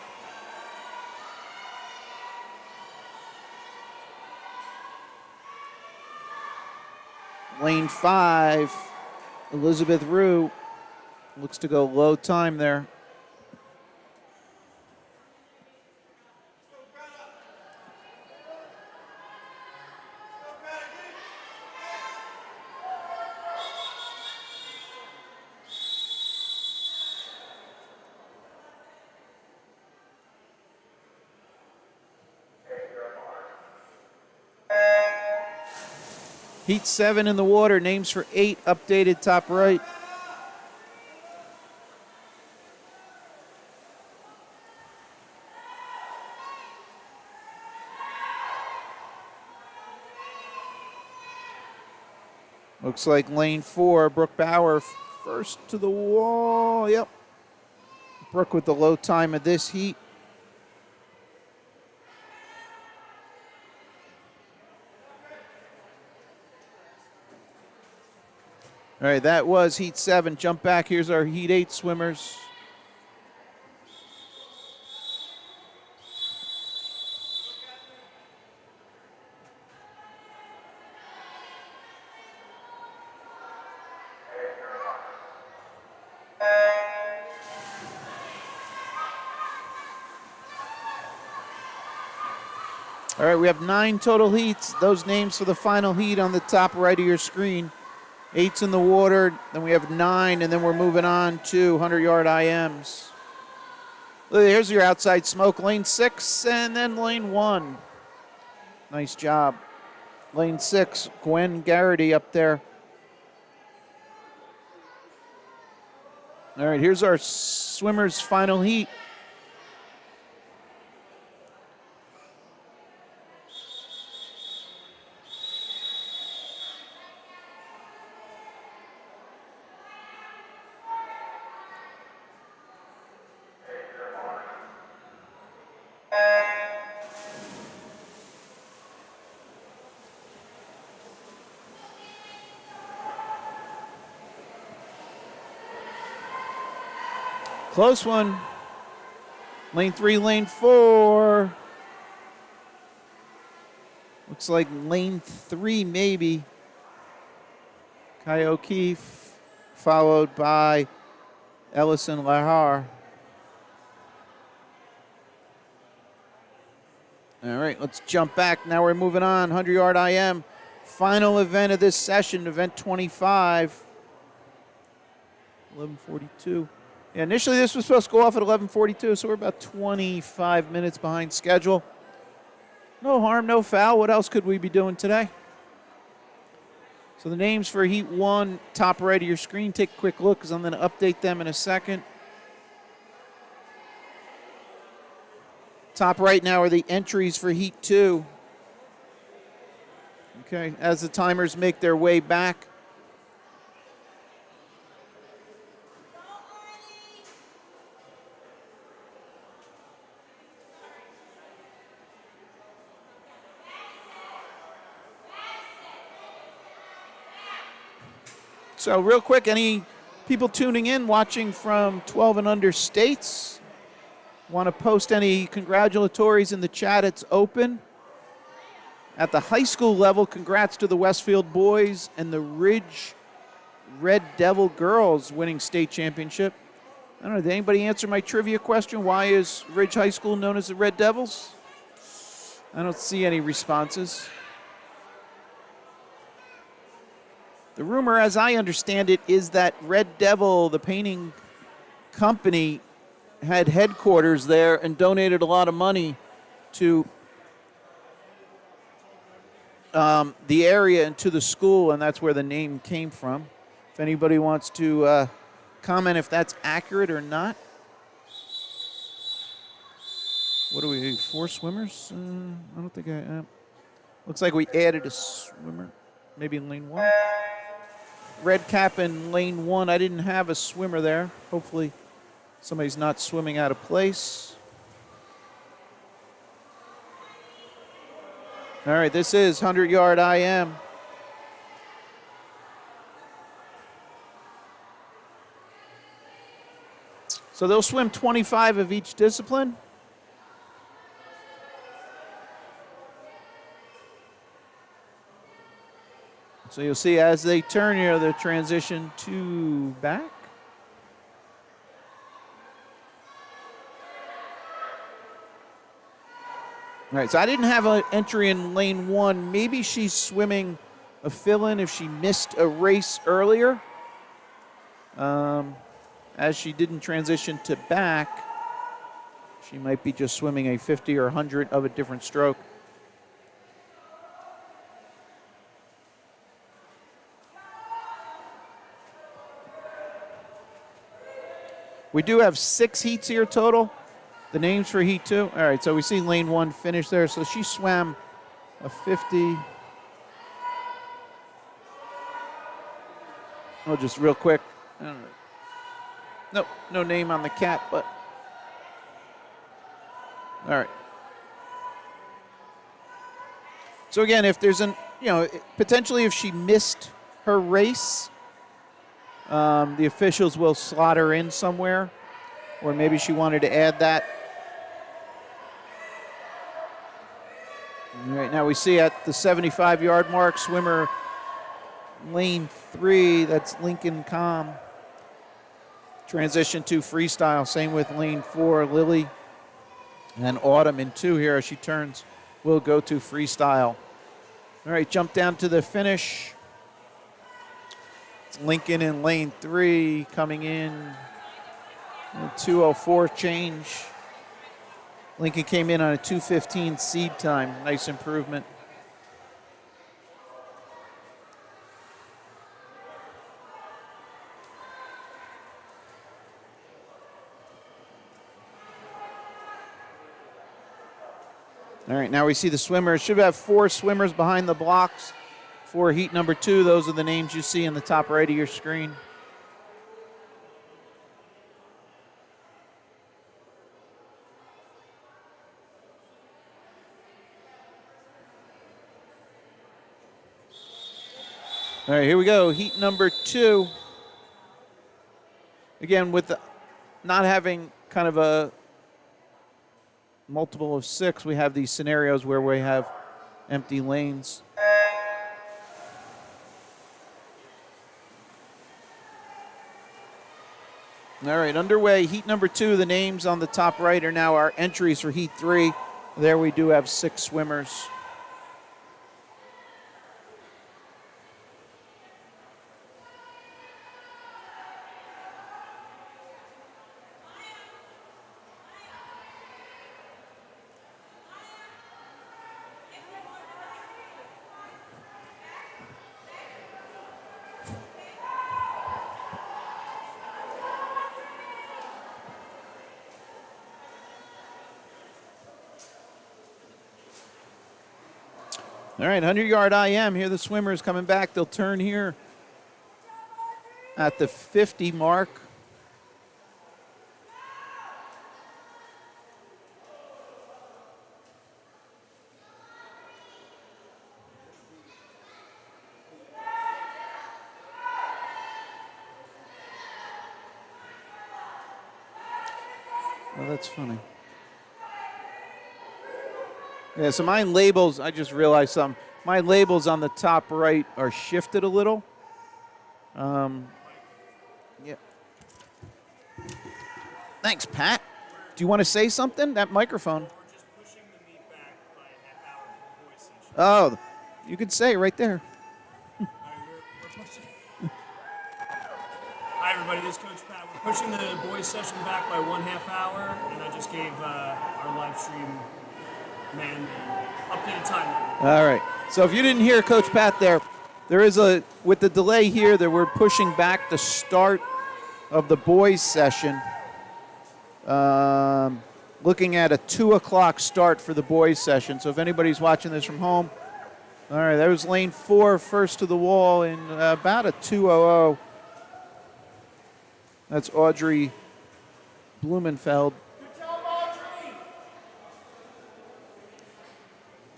Lane 5, Elizabeth Rue looks to go low time there. Heat 7 in the water. Names for 8 updated top right. Looks like lane 4, Brooke Bauer first to the wall. Yep. Brooke with the low time of this heat. All right, that was heat 7. Jump back. Here's our heat 8 swimmers. All right, we have 9 total heats. Those names for the final heat on the top right of your screen. 8's in the water, then we have 9, and then we're moving on to 100-yard IMs. Here's your outside smoke, lane 6, and then lane 1. Nice job. Lane 6, Gwen Garrity up there. All right, here's our swimmers' final heat. Close one. Lane 3, lane 4. Looks like lane 3 maybe. Kai O'Keefe, followed by Ellison Lahar. All right, let's jump back. Now we're moving on. 100-yard IM. Final event of this session, event 25. 11:42. Yeah, initially this was supposed to go off at 11:42, so we're about 25 minutes behind schedule. No harm, no foul. What else could we be doing today? So the names for Heat 1, top right of your screen. Take a quick look because I'm going to update them in a second. Top right now are the entries for Heat 2. Okay, as the timers make their way back. So real quick, any people tuning in, watching from 12 and under states, want to post any congratulatories in the chat? It's open. At the high school level, congrats to the Westfield boys and the Ridge Red Devil girls winning state championship. I don't know, did anybody answer my trivia question? Why is Ridge High School known as the Red Devils? I don't see any responses. The rumor, as I understand it, is that Red Devil, the painting company, had headquarters there and donated a lot of money to the area and to the school, and that's where the name came from. If anybody wants to comment if that's accurate or not. What do we, 4 swimmers? I don't think I, looks like we added a swimmer, maybe in lane 1. Red cap in lane 1. I didn't have a swimmer there. Hopefully somebody's not swimming out of place. All right, this is 100-yard IM. So they'll swim 25 of each discipline. So you'll see as they turn here, the transition to back. All right, so I didn't have an entry in lane 1. Maybe she's swimming a fill-in if she missed a race earlier. As she didn't transition to back, she might be just swimming a 50 or 100 of a different stroke. We do have 6 heats here total. The names for heat 2. All right, so we see lane 1 finish there. So she swam a 50. Oh, just real quick. I don't know. Nope, no name on the cat, but all right. So again, if there's potentially if she missed her race, the officials will slot her in somewhere, or maybe she wanted to add that. All right, now we see at the 75-yard mark, swimmer lane 3, that's Lincoln Com. Transition to freestyle. Same with lane 4, Lily. And then Autumn in 2 here as she turns will go to freestyle. All right, jump down to the finish. It's Lincoln in lane 3 coming in. A 2:04 change. Lincoln came in on a 2:15 seed time. Nice improvement. All right, now we see the swimmers. Should have 4 swimmers behind the blocks for heat number 2. Those are the names you see in the top right of your screen. All right, here we go. Heat number 2. Again, with not having kind of a multiple of 6, we have these scenarios where we have empty lanes. All right, underway. Heat number 2. The names on the top right are now our entries for heat 3. There we do have 6 swimmers. All right, 100-yard IM. Here the swimmers coming back. They'll turn here at the 50 mark. Oh, that's funny. Yeah, so my labels, I just realized something. My labels on the top right are shifted a little. Yeah. Thanks, Pat. Do you want to say something? That microphone. We're just pushing the meet back by a half hour for the boys session. Oh, you could say it right there. We're pushing. Hi, everybody. This is Coach Pat. We're pushing the boys session back by 1/2 hour, and I just gave our live stream man, updated time. All right. So if you didn't hear Coach Pat there is with the delay here, that we're pushing back the start of the boys session. Looking at a 2 o'clock start for the boys session. So if anybody's watching this from home, all right, that was lane 4, first to the wall in about a 2:00. That's Audrey Blumenfeld. Good job,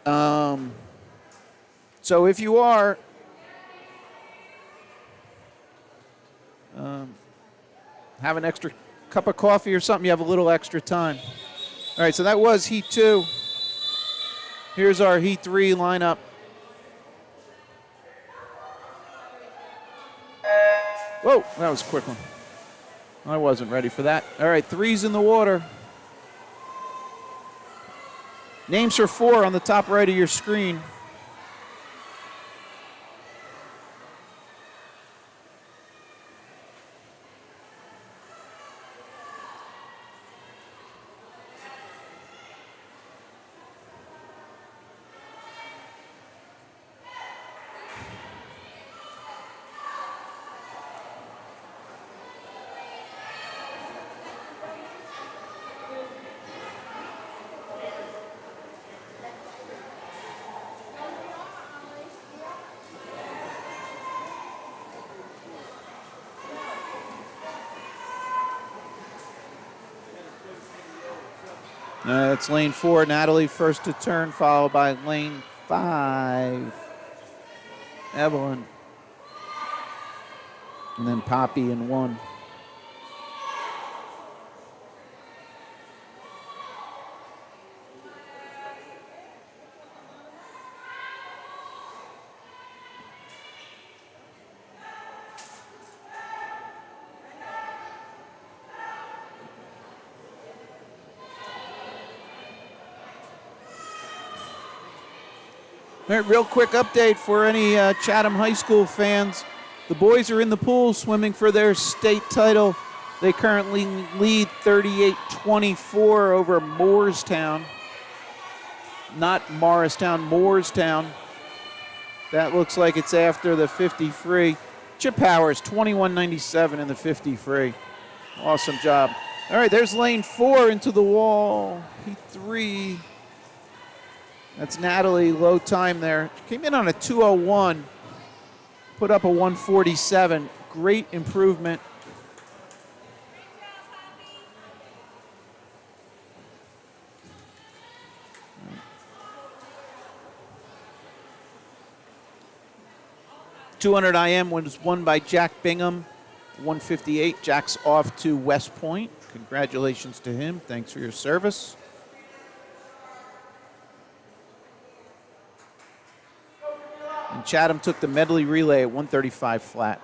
Audrey. So if you are have an extra cup of coffee or something, you have a little extra time. All right, so that was Heat 2. Here's our Heat 3 lineup. Whoa, that was a quick one. I wasn't ready for that. All right, 3's in the water. Names for 4 on the top right of your screen. It's lane 4, Natalie first to turn, followed by lane 5, Evelyn. And then Poppy in 1. All right, real quick update for any Chatham High School fans. The boys are in the pool swimming for their state title. They currently lead 38-24 over Moorestown. Not Morristown, Moorestown. That looks like it's after the 50 free. Chip Powers, 21.97 in the 50 free. Awesome job. All right, there's lane 4 into the wall. Heat 3. That's Natalie, low time there. Came in on a 2:01, put up a 1:47. Great improvement. .200 IM was won by Jack Bingham, 158. Jack's off to West Point. Congratulations to him. Thanks for your service. And Chatham took the medley relay at 135 flat.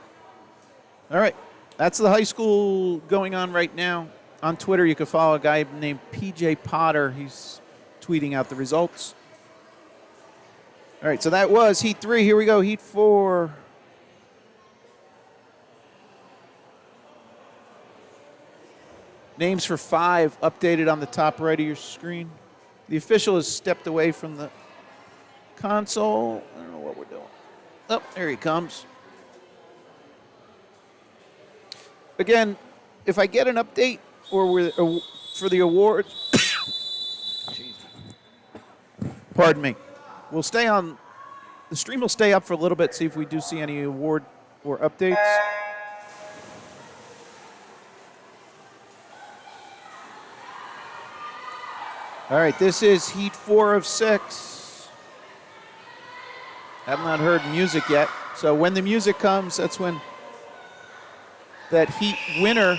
All right, that's the high school going on right now. On Twitter, you can follow a guy named PJ Potter. He's tweeting out the results. All right, so that was Heat 3. Here we go, Heat 4. Names for 5 updated on the top right of your screen. The official has stepped away from the console. I don't know what we're doing. Oh, there he comes. Again, if I get an update or for the award, pardon me, we'll stay on. The stream will stay up for a little bit. See if we do see any award or updates. All right, this is Heat 4 of 6. Have not heard music yet. So when the music comes, that's when that Heat winner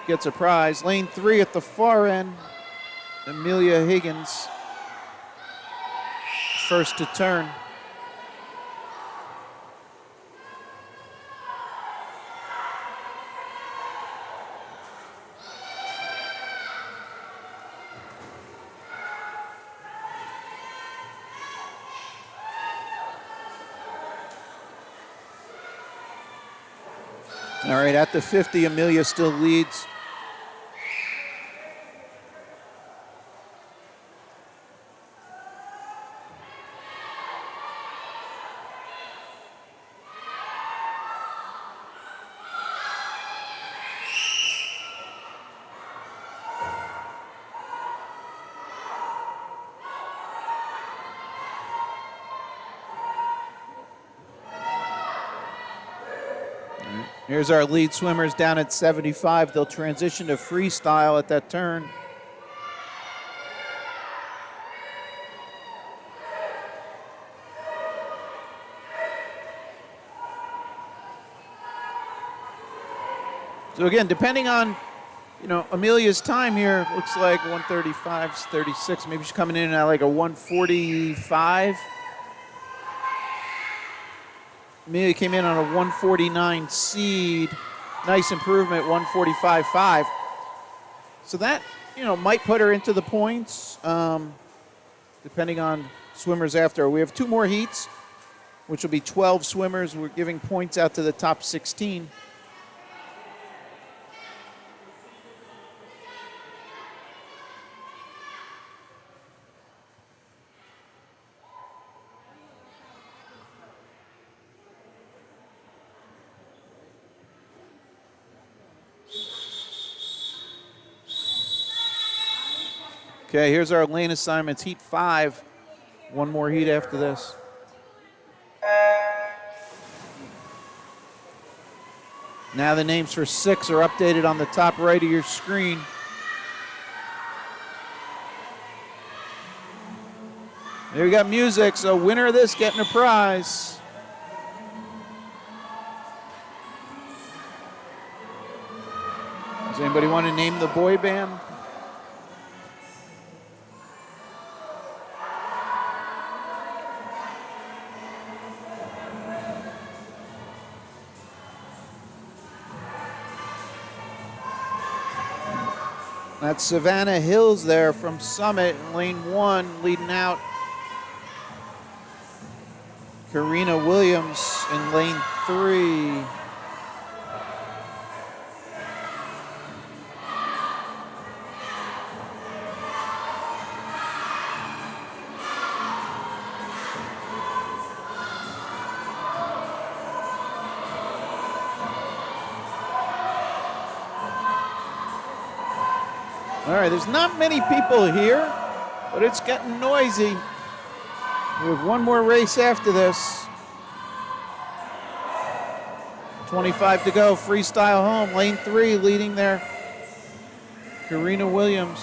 gets a prize. Lane 3 at the far end, Amelia Higgins, first to turn. All right, at the 50, Amelia still leads. Here's our lead swimmers down at 75. They'll transition to freestyle at that turn. So again, depending on, Amelia's time here, looks like 135, 36. Maybe she's coming in at like a 145. Amelia came in on a 149 seed. Nice improvement, 145.5. So that, might put her into the points, depending on swimmers after. We have 2 more heats, which will be 12 swimmers. We're giving points out to the top 16. Okay, here's our lane assignments. Heat 5. 1 more heat after this. Now the names for 6 are updated on the top right of your screen. There we got music, so winner of this getting a prize. Does anybody want to name the boy band? That's Savannah Hills there from Summit in lane 1, leading out. Karina Williams in lane 3. All right, there's not many people here, but it's getting noisy. We have 1 more race after this. 25 to go, freestyle home, lane 3 leading there. Karina Williams.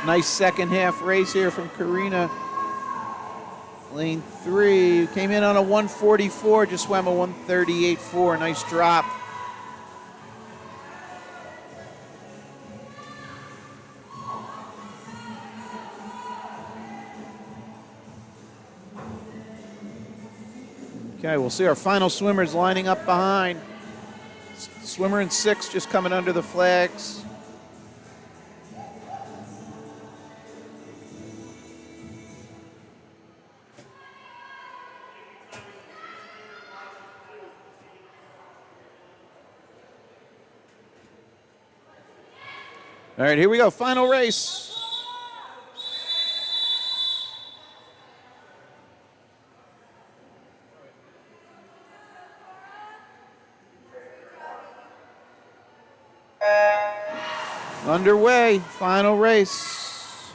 Nice second half race here from Karina. Lane 3, came in on a 144, just swam a 138.4, nice drop. Okay, we'll see our final swimmers lining up behind. Swimmer in 6 just coming under the flags. All right, here we go, final race. Underway, final race.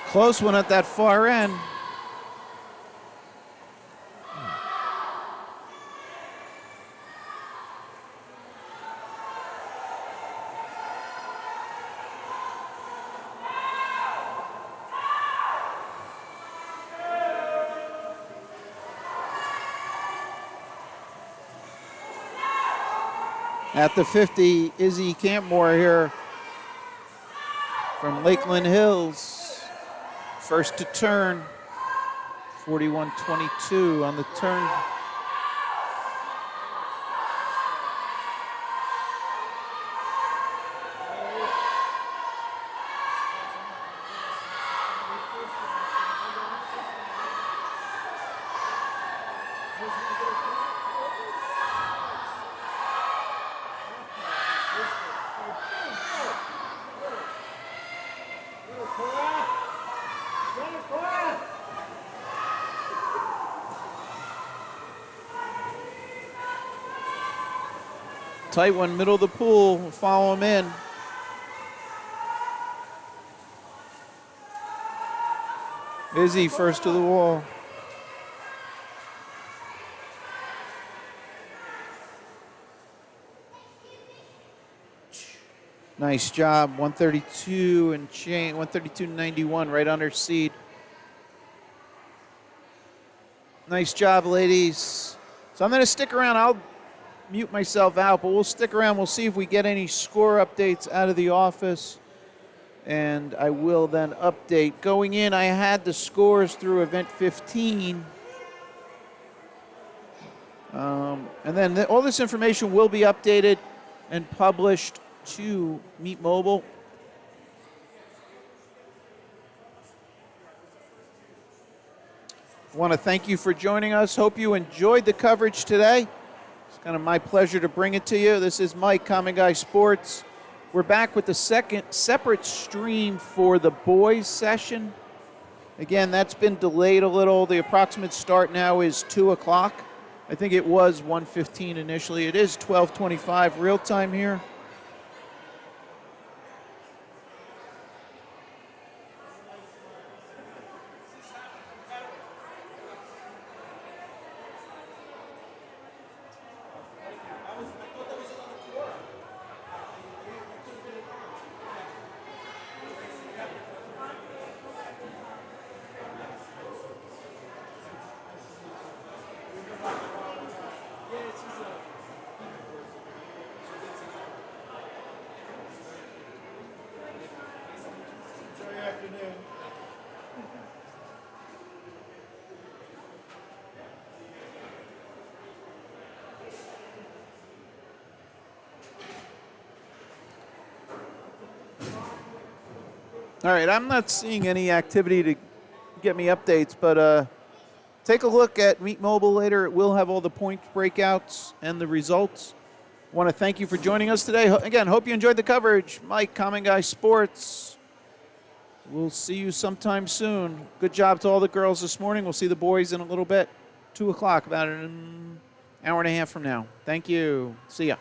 Close one at that far end. At the 50, Izzy Campmore here from Lakeland Hills. First to turn, 41.22 on the turn. Tight one, middle of the pool. We'll follow him in. Izzy first to the wall. Nice job, 132 and chain, 132.91, right under seed. Nice job, ladies. So I'm going to stick around. I'll mute myself out, but we'll stick around. We'll see if we get any score updates out of the office, and I will then update. Going in, I had the scores through event 15. And then all this information will be updated and published to Meet Mobile. I want to thank you for joining us. Hope you enjoyed the coverage today. It's kind of my pleasure to bring it to you. This is Mike, Common Guy Sports. We're back with the second separate stream for the boys session. Again, that's been delayed a little. The approximate start now is 2 o'clock. I think it was 1:15 initially. It is 12:25 real time here. All right, I'm not seeing any activity to get me updates, but take a look at Meet Mobile later. It will have all the point breakouts and the results. I want to thank you for joining us today. Again, hope you enjoyed the coverage. Mike, Common Guy Sports. We'll see you sometime soon. Good job to all the girls this morning. We'll see the boys in a little bit. 2 o'clock, about an hour and a half from now. Thank you. See ya.